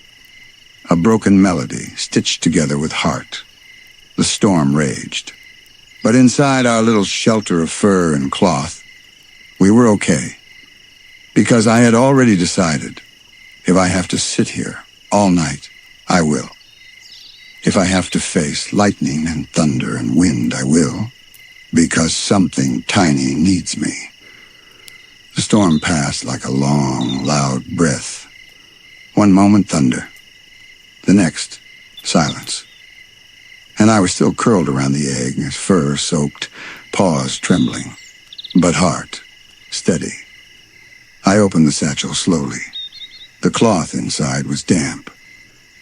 A broken melody stitched together with heart. The storm raged. But inside our little shelter of fur and cloth, we were okay. Because I had already decided, if I have to sit here all night, I will. If I have to face lightning and thunder and wind, I will. Because something tiny needs me. The storm passed like a long, loud breath. One moment, thunder. The next, silence. And I was still curled around the egg, fur soaked, paws trembling, but heart steady. I opened the satchel slowly. The cloth inside was damp.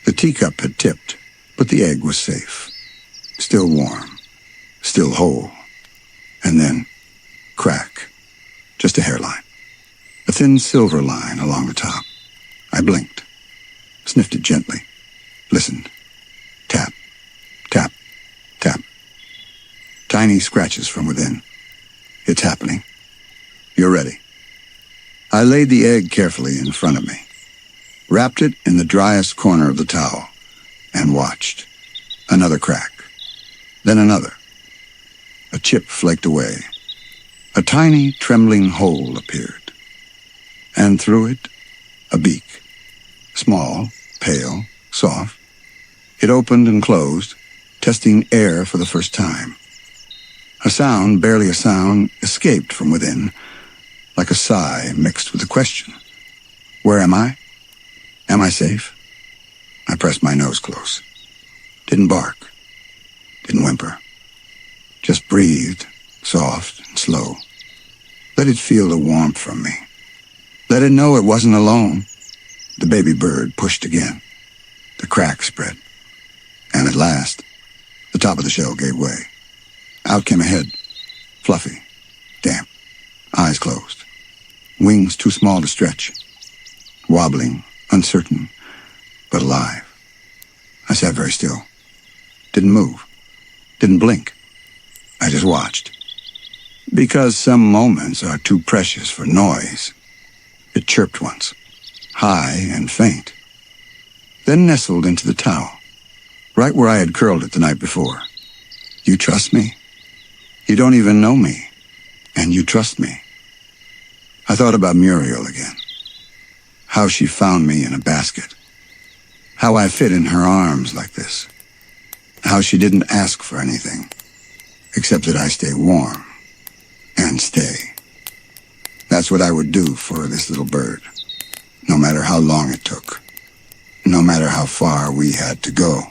The teacup had tipped, but the egg was safe. Still warm, still whole. And then, crack. Just a hairline. A thin silver line along the top. I blinked, sniffed it gently, listened. Tap, tap, tap. Tiny scratches from within. It's happening. You're ready. I laid the egg carefully in front of me, wrapped it in the driest corner of the towel, and watched. Another crack. Then another. A chip flaked away. A tiny, trembling hole appeared. And through it, a beak. Small, pale, soft. It opened and closed, testing air for the first time. A sound, barely a sound, escaped from within, like a sigh mixed with a question. Where am I? Am I safe? I pressed my nose close. Didn't bark. Didn't whimper. Just breathed, soft and slow. Let it feel the warmth from me. Let it know it wasn't alone. The baby bird pushed again. The crack spread. And at last, the top of the shell gave way. Out came a head. Fluffy. Damp. Eyes closed. Wings too small to stretch. Wobbling, uncertain, but alive. I sat very still. Didn't move. Didn't blink. I just watched. Because some moments are too precious for noise. It chirped once, high and faint. Then nestled into the towel, right where I had curled it the night before. You trust me? You don't even know me, and you trust me. I thought about Muriel again. How she found me in a basket. How I fit in her arms like this. How she didn't ask for anything, except that I stay warm and stay. That's what I would do for this little bird, no matter how long it took, no matter how far we had to go.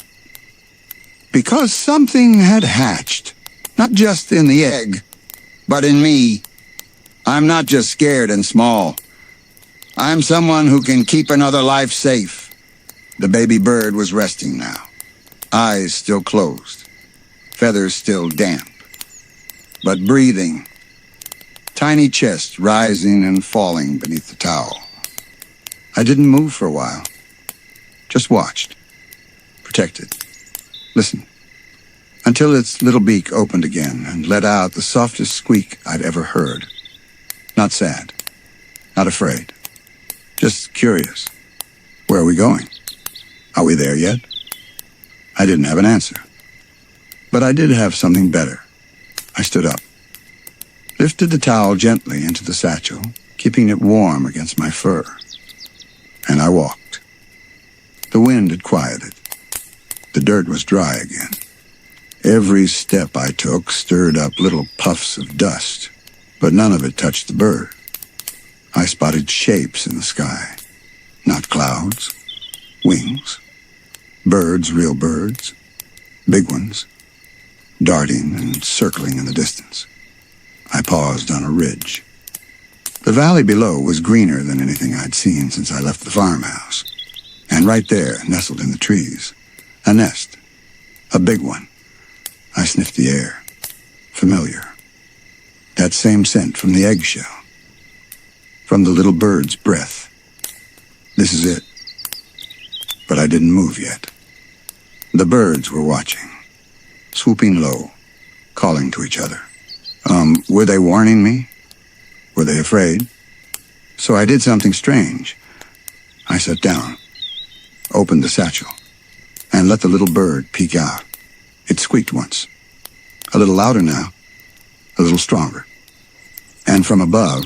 Because something had hatched, not just in the egg, but in me. I'm not just scared and small. I'm someone who can keep another life safe. The baby bird was resting now, eyes still closed, feathers still damp, but breathing. Tiny chest rising and falling beneath the towel. I didn't move for a while. Just watched. Protected. Listened. Until its little beak opened again and let out the softest squeak I'd ever heard. Not sad. Not afraid. Just curious. Where are we going? Are we there yet? I didn't have an answer. But I did have something better. I stood up. Lifted the towel gently into the satchel, keeping it warm against my fur. And I walked. The wind had quieted. The dirt was dry again. Every step I took stirred up little puffs of dust, but none of it touched the bird. I spotted shapes in the sky, not clouds, wings, birds, real birds, big ones, darting and circling in the distance. I paused on a ridge. The valley below was greener than anything I'd seen since I left the farmhouse. And right there, nestled in the trees, a nest, a big one. I sniffed the air. Familiar. That same scent from the eggshell. From the little bird's breath. This is it. But I didn't move yet. The birds were watching, swooping low, calling to each other. Were they warning me? Were they afraid? So I did something strange. I sat down, opened the satchel, and let the little bird peek out. It squeaked once. A little louder now, a little stronger. And from above,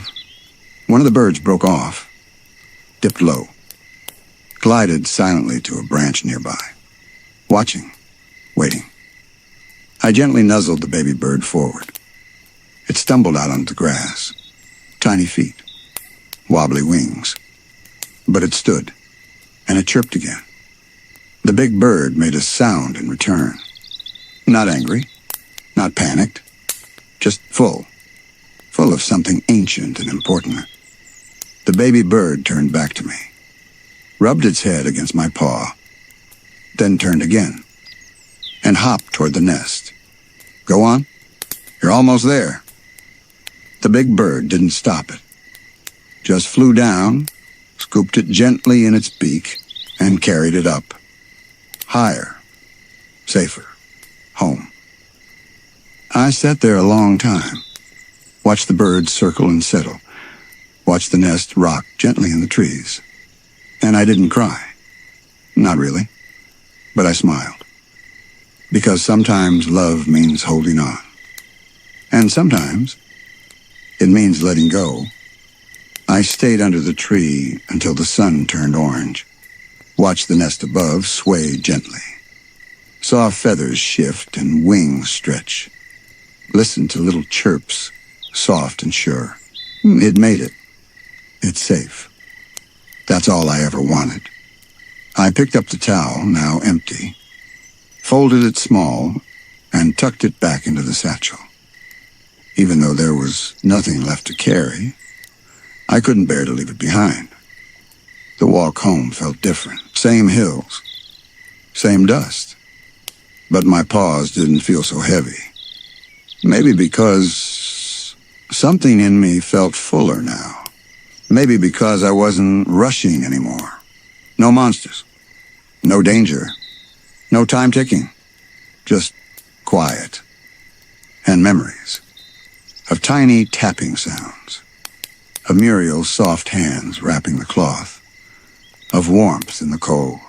one of the birds broke off, dipped low, glided silently to a branch nearby, watching, waiting. I gently nuzzled the baby bird forward. It stumbled out onto the grass, tiny feet, wobbly wings. But it stood, and it chirped again. The big bird made a sound in return. Not angry, not panicked, just full of something ancient and important. The baby bird turned back to me, rubbed its head against my paw, then turned again, and hopped toward the nest. Go on, you're almost there. The big bird didn't stop it, just flew down, scooped it gently in its beak, and carried it up. Higher, safer, home. I sat there a long time, watched the birds circle and settle, watched the nest rock gently in the trees. And I didn't cry. Not really. But I smiled. Because sometimes love means holding on. And sometimes it means letting go. I stayed under the tree until the sun turned orange, watched the nest above sway gently, saw feathers shift and wings stretch, listened to little chirps, soft and sure. It made it. It's safe. That's all I ever wanted. I picked up the towel, now empty, folded it small, and tucked it back into the satchel. Even though there was nothing left to carry, I couldn't bear to leave it behind. The walk home felt different. Same hills, same dust. But my paws didn't feel so heavy. Maybe because something in me felt fuller now. Maybe because I wasn't rushing anymore. No monsters, no danger, no time ticking. Just quiet and memories of tiny tapping sounds, of Muriel's soft hands wrapping the cloth, of warmth in the cold,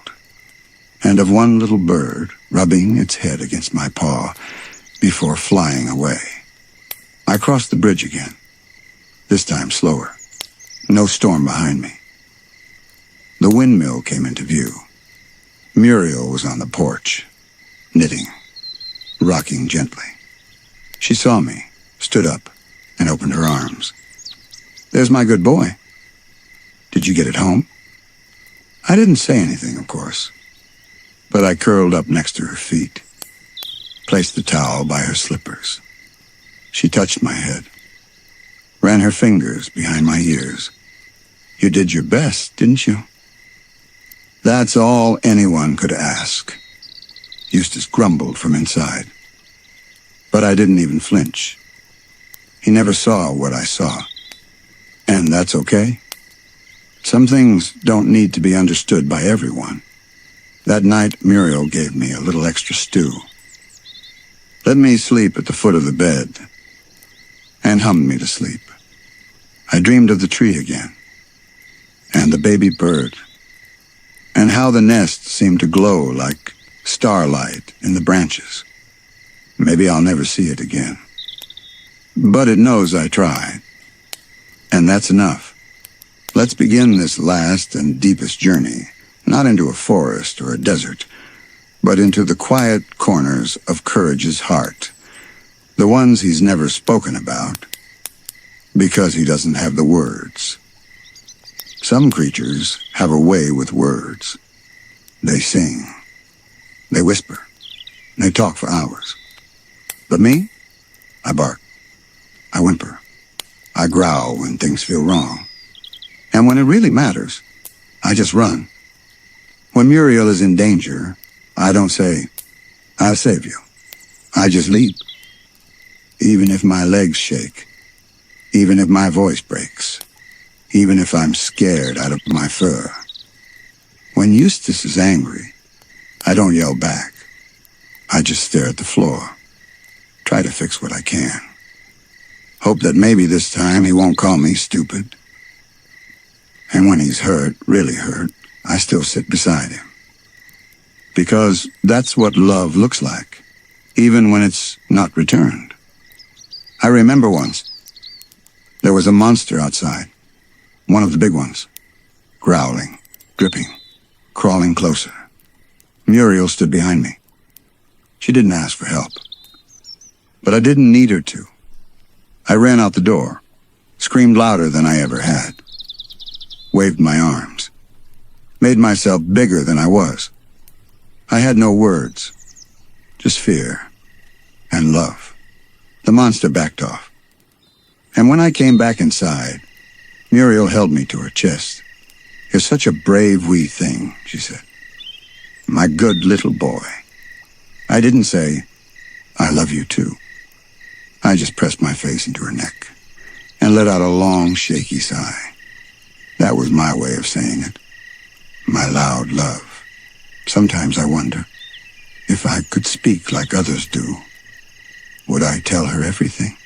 and of one little bird rubbing its head against my paw before flying away. I crossed the bridge again, this time slower. No storm behind me. The windmill came into view. Muriel was on the porch, knitting, rocking gently. She saw me, stood up, and opened her arms. There's my good boy. Did you get it home? I didn't say anything, of course, but I curled up next to her feet, placed the towel by her slippers. She touched my head, ran her fingers behind my ears. You did your best, didn't you? That's all anyone could ask. Eustace grumbled from inside. But I didn't even flinch. He never saw what I saw. And that's okay. Some things don't need to be understood by everyone. That night, Muriel gave me a little extra stew. Let me sleep at the foot of the bed, and hummed me to sleep. I dreamed of the tree again, and the baby bird, and how the nest seemed to glow like starlight in the branches. Maybe I'll never see it again. But it knows I tried, and that's enough. Let's begin this last and deepest journey, not into a forest or a desert, but into the quiet corners of Courage's heart, the ones he's never spoken about, because he doesn't have the words. Some creatures have a way with words. They sing. They whisper. They talk for hours. But me? I bark. I whimper. I growl when things feel wrong. And when it really matters, I just run. When Muriel is in danger, I don't say, "I'll save you." I just leap. Even if my legs shake. Even if my voice breaks. Even if I'm scared out of my fur. When Eustace is angry, I don't yell back. I just stare at the floor. Try to fix what I can. Hope that maybe this time he won't call me stupid. And when he's hurt, really hurt, I still sit beside him. Because that's what love looks like, even when it's not returned. I remember once, there was a monster outside, one of the big ones, growling, dripping, crawling closer. Muriel stood behind me. She didn't ask for help, but I didn't need her to. I ran out the door, screamed louder than I ever had, waved my arms, made myself bigger than I was. I had no words, just fear and love. The monster backed off. And when I came back inside, Muriel held me to her chest. "You're such a brave wee thing," she said. "My good little boy." I didn't say, "I love you too." I just pressed my face into her neck and let out a long, shaky sigh. That was my way of saying it. My loud love. Sometimes I wonder, if I could speak like others do, would I tell her everything?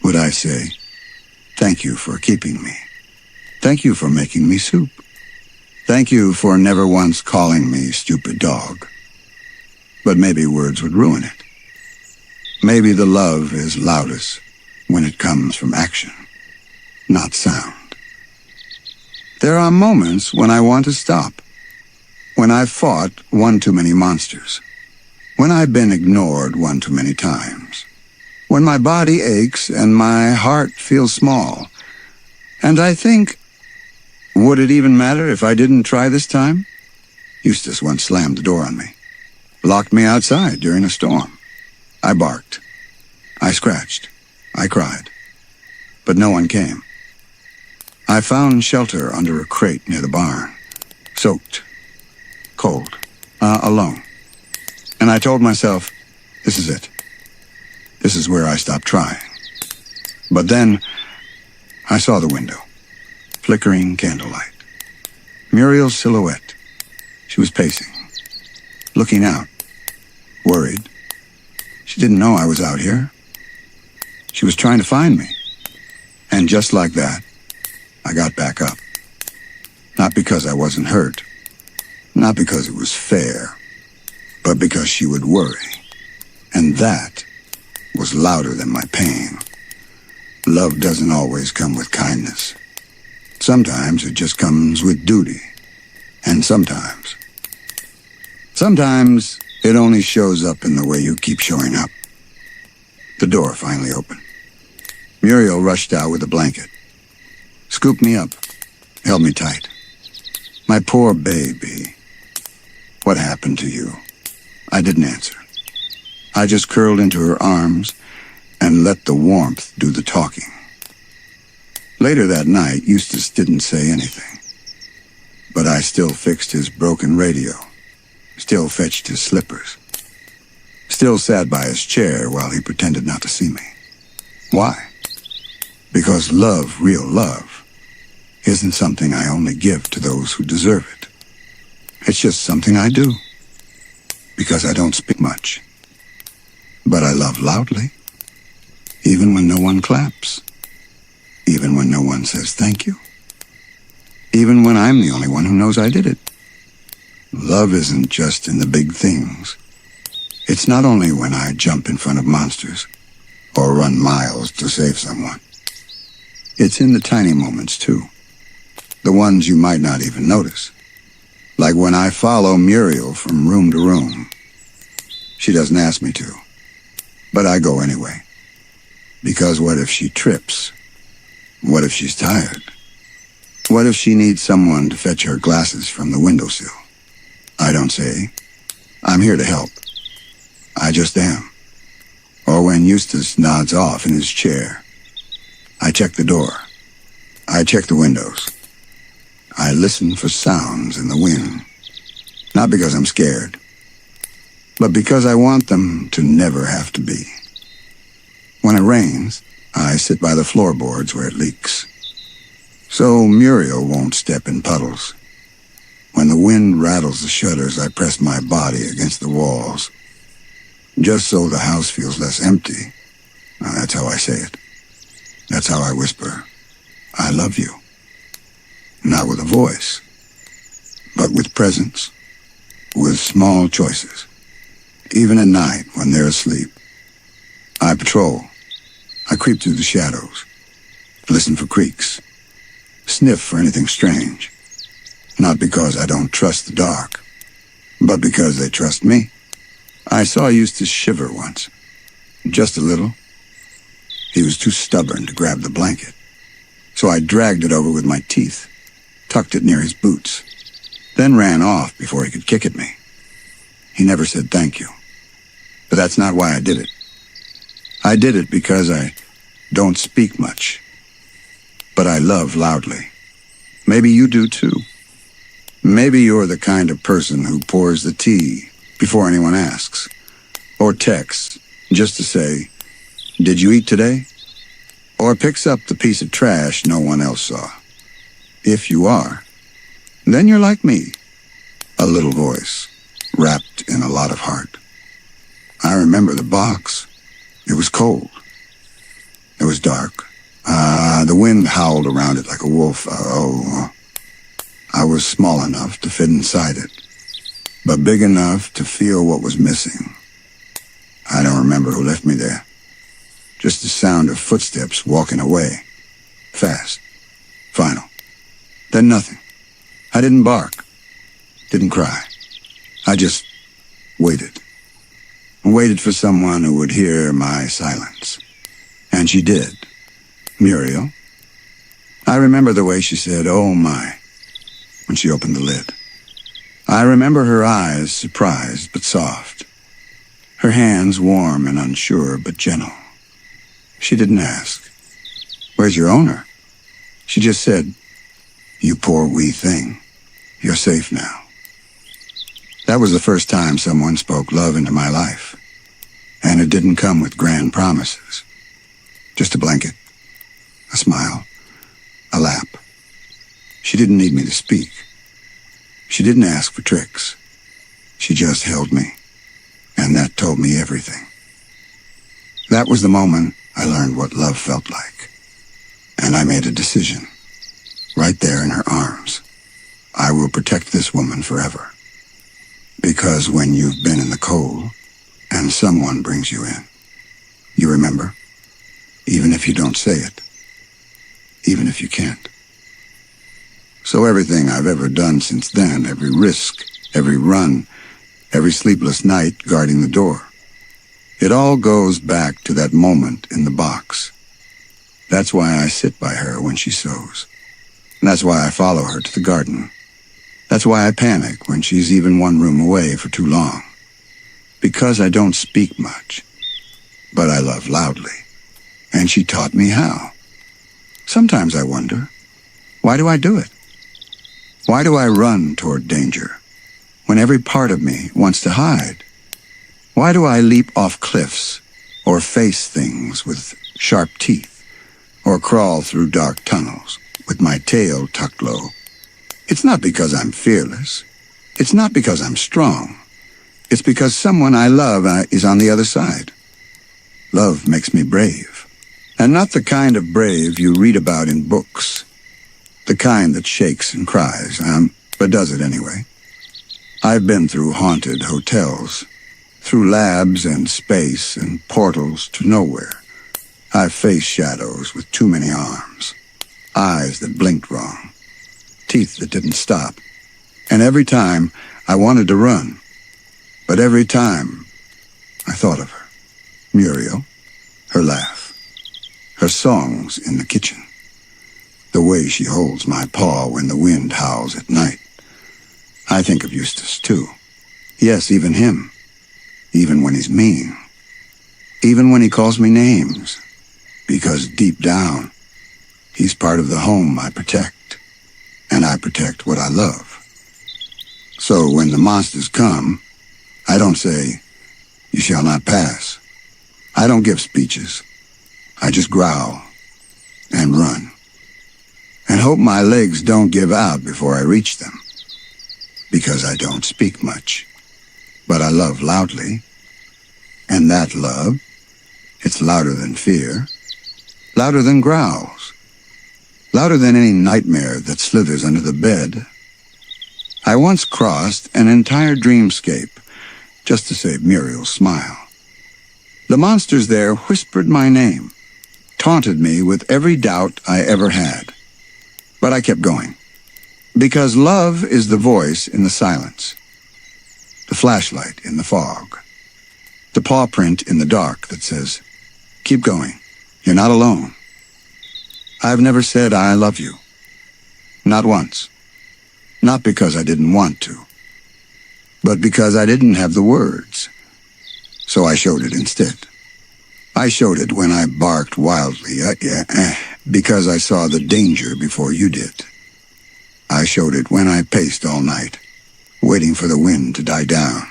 Would I say, "Thank you for keeping me. Thank you for making me soup. Thank you for never once calling me stupid dog"? But maybe words would ruin it. Maybe the love is loudest when it comes from action, not sound. There are moments when I want to stop. When I've fought one too many monsters. When I've been ignored one too many times. When my body aches and my heart feels small. And I think, would it even matter if I didn't try this time? Eustace once slammed the door on me. Locked me outside during a storm. I barked. I scratched. I cried. But no one came. I found shelter under a crate near the barn. Soaked. Cold. Alone. And I told myself, this is it. This is where I stopped trying. But then, I saw the window. Flickering candlelight. Muriel's silhouette. She was pacing. Looking out. Worried. She didn't know I was out here. She was trying to find me. And just like that, I got back up. Not because I wasn't hurt. Not because it was fair. But because she would worry. And that was louder than my pain. Love doesn't always come with kindness. Sometimes it just comes with duty. And sometimes it only shows up in the way you keep showing up. The door finally opened. Muriel rushed out with a blanket. Scooped me up. Held me tight. My poor baby. What happened to you? I didn't answer. I just curled into her arms and let the warmth do the talking. Later that night, Eustace didn't say anything. But I still fixed his broken radio. Still fetched his slippers. Still sat by his chair while he pretended not to see me. Why? Because love, real love, isn't something I only give to those who deserve it. It's just something I do. Because I don't speak much. But I love loudly. Even when no one claps. Even when no one says thank you. Even when I'm the only one who knows I did it. Love isn't just in the big things. It's not only when I jump in front of monsters or run miles to save someone. It's in the tiny moments, too. The ones you might not even notice. Like when I follow Muriel from room to room. She doesn't ask me to, but I go anyway. Because what if she trips What if she's tired? What if she needs someone to fetch her glasses from the windowsill? I don't say, I'm here to help. I just am. Or when Eustace nods off in his chair, I check the door. I check the windows. I listen for sounds in the wind. Not because I'm scared, but because I want them to never have to be. When it rains, I sit by the floorboards where it leaks, so Muriel won't step in puddles. When the wind rattles the shutters, I press my body against the walls, just so the house feels less empty. That's how I say it. That's how I whisper, I love you. Not with a voice, but with presence, with small choices. Even at night when they're asleep, I patrol. I creep through the shadows, listen for creaks, sniff for anything strange. Not because I don't trust the dark, but because they trust me. I saw Eustace shiver once, just a little. He was too stubborn to grab the blanket, so I dragged it over with my teeth, tucked it near his boots, then ran off before he could kick at me. He never said thank you, but that's not why I did it. I did it because I don't speak much, but I love loudly. Maybe you do too. Maybe you're the kind of person who pours the tea before anyone asks, or texts just to say, did you eat today? Or picks up the piece of trash no one else saw. If you are, then you're like me, a little voice wrapped in a lot of heart. I remember the box. It was cold. It was dark. The wind howled around it like a wolf. I was small enough to fit inside it, but big enough to feel what was missing. I don't remember who left me there. Just the sound of footsteps walking away. Fast. Final. Then nothing. I didn't bark. Didn't cry. I just waited. Waited for someone who would hear my silence. And she did. Muriel. I remember the way she said, oh my, when she opened the lid. I remember her eyes, surprised but soft. Her hands warm and unsure but gentle. She didn't ask, where's your owner? She just said, you poor wee thing, you're safe now. That was the first time someone spoke love into my life. And it didn't come with grand promises. Just a blanket, a smile, a lap. She didn't need me to speak. She didn't ask for tricks. She just held me, and that told me everything. That was the moment I learned what love felt like. And I made a decision, right there in her arms. I will protect this woman forever. Because when you've been in the cold, and someone brings you in, you remember, even if you don't say it, even if you can't. So everything I've ever done since then, every risk, every run, every sleepless night guarding the door, it all goes back to that moment in the box. That's why I sit by her when she sews. And that's why I follow her to the garden. That's why I panic when she's even one room away for too long. Because I don't speak much, but I love loudly. And she taught me how. Sometimes I wonder, why do I do it? Why do I run toward danger when every part of me wants to hide? Why do I leap off cliffs or face things with sharp teeth or crawl through dark tunnels with my tail tucked low? It's not because I'm fearless. It's not because I'm strong. It's because someone I love is on the other side. Love makes me brave. And not the kind of brave you read about in books. The kind that shakes and cries, but does it anyway. I've been through haunted hotels, through labs and space and portals to nowhere. I've faced shadows with too many arms, eyes that blinked wrong, teeth that didn't stop. And every time I wanted to run, but every time I thought of her. Muriel, her laugh, her songs in the kitchen, the way she holds my paw when the wind howls at night. I think of Eustace, too. Yes, even him. Even when he's mean. Even when he calls me names. Because deep down, he's part of the home I protect. And I protect what I love. So when the monsters come, I don't say, "You shall not pass." I don't give speeches. I just growl and run. And hope my legs don't give out before I reach them. Because I don't speak much. But I love loudly. And that love, it's louder than fear. Louder than growls. Louder than any nightmare that slithers under the bed. I once crossed an entire dreamscape just to save Muriel's smile. The monsters there whispered my name, taunted me with every doubt I ever had. But I kept going. Because love is the voice in the silence, the flashlight in the fog, the paw print in the dark that says, "Keep going, you're not alone." I've never said I love you. Not once. Not because I didn't want to, but because I didn't have the words. So I showed it instead. I showed it when I barked wildly at you, because I saw the danger before you did. I showed it when I paced all night, waiting for the wind to die down.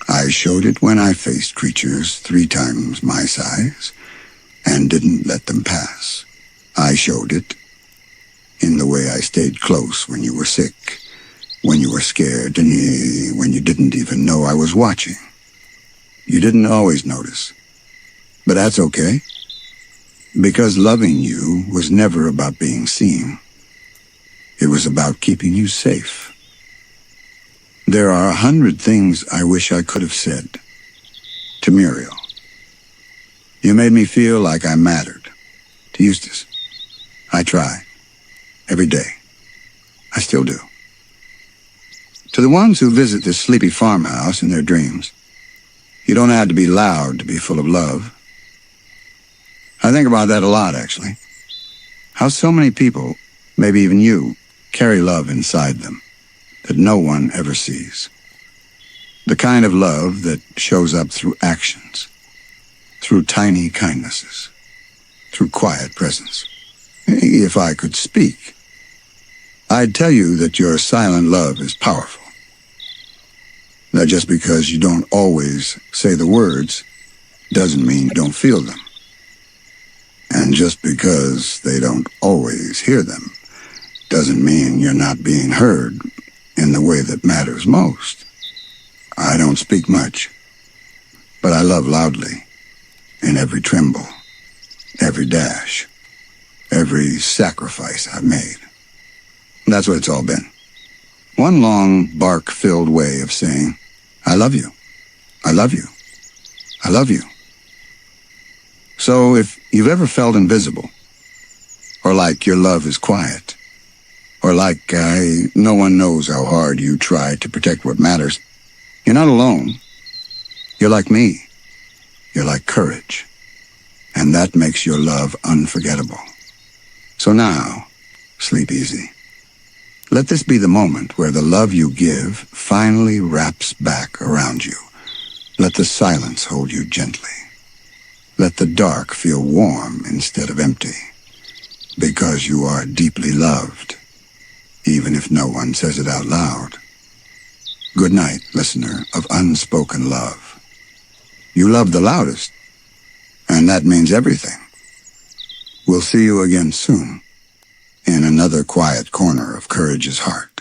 I showed it when I faced creatures 3 times my size and didn't let them pass. I showed it in the way I stayed close when you were sick, when you were scared, and when you didn't even know I was watching. You didn't always notice, but that's okay, because loving you was never about being seen. It was about keeping you safe. There are 100 things I wish I could have said to Muriel. You made me feel like I mattered. To Eustace, I try. Every day. I still do. To the ones who visit this sleepy farmhouse in their dreams, you don't have to be loud to be full of love. I think about that a lot, actually. How so many people, maybe even you, carry love inside them that no one ever sees. The kind of love that shows up through actions, through tiny kindnesses, through quiet presence. If I could speak, I'd tell you that your silent love is powerful. That just because you don't always say the words doesn't mean you don't feel them. And just because they don't always hear them doesn't mean you're not being heard in the way that matters most. I don't speak much, but I love loudly in every tremble, every dash, every sacrifice I've made. That's what it's all been. One long, bark-filled way of saying, I love you. I love you. I love you. So if you've ever felt invisible, or like your love is quiet, or like no one knows how hard you try to protect what matters, you're not alone. You're like me. You're like courage. And that makes your love unforgettable. So now, sleep easy. Let this be the moment where the love you give finally wraps back around you. Let the silence hold you gently. Let the dark feel warm instead of empty. Because you are deeply loved, even if no one says it out loud. Good night, listener of unspoken love. You love the loudest, and that means everything. We'll see you again soon, in another quiet corner of Courage's heart.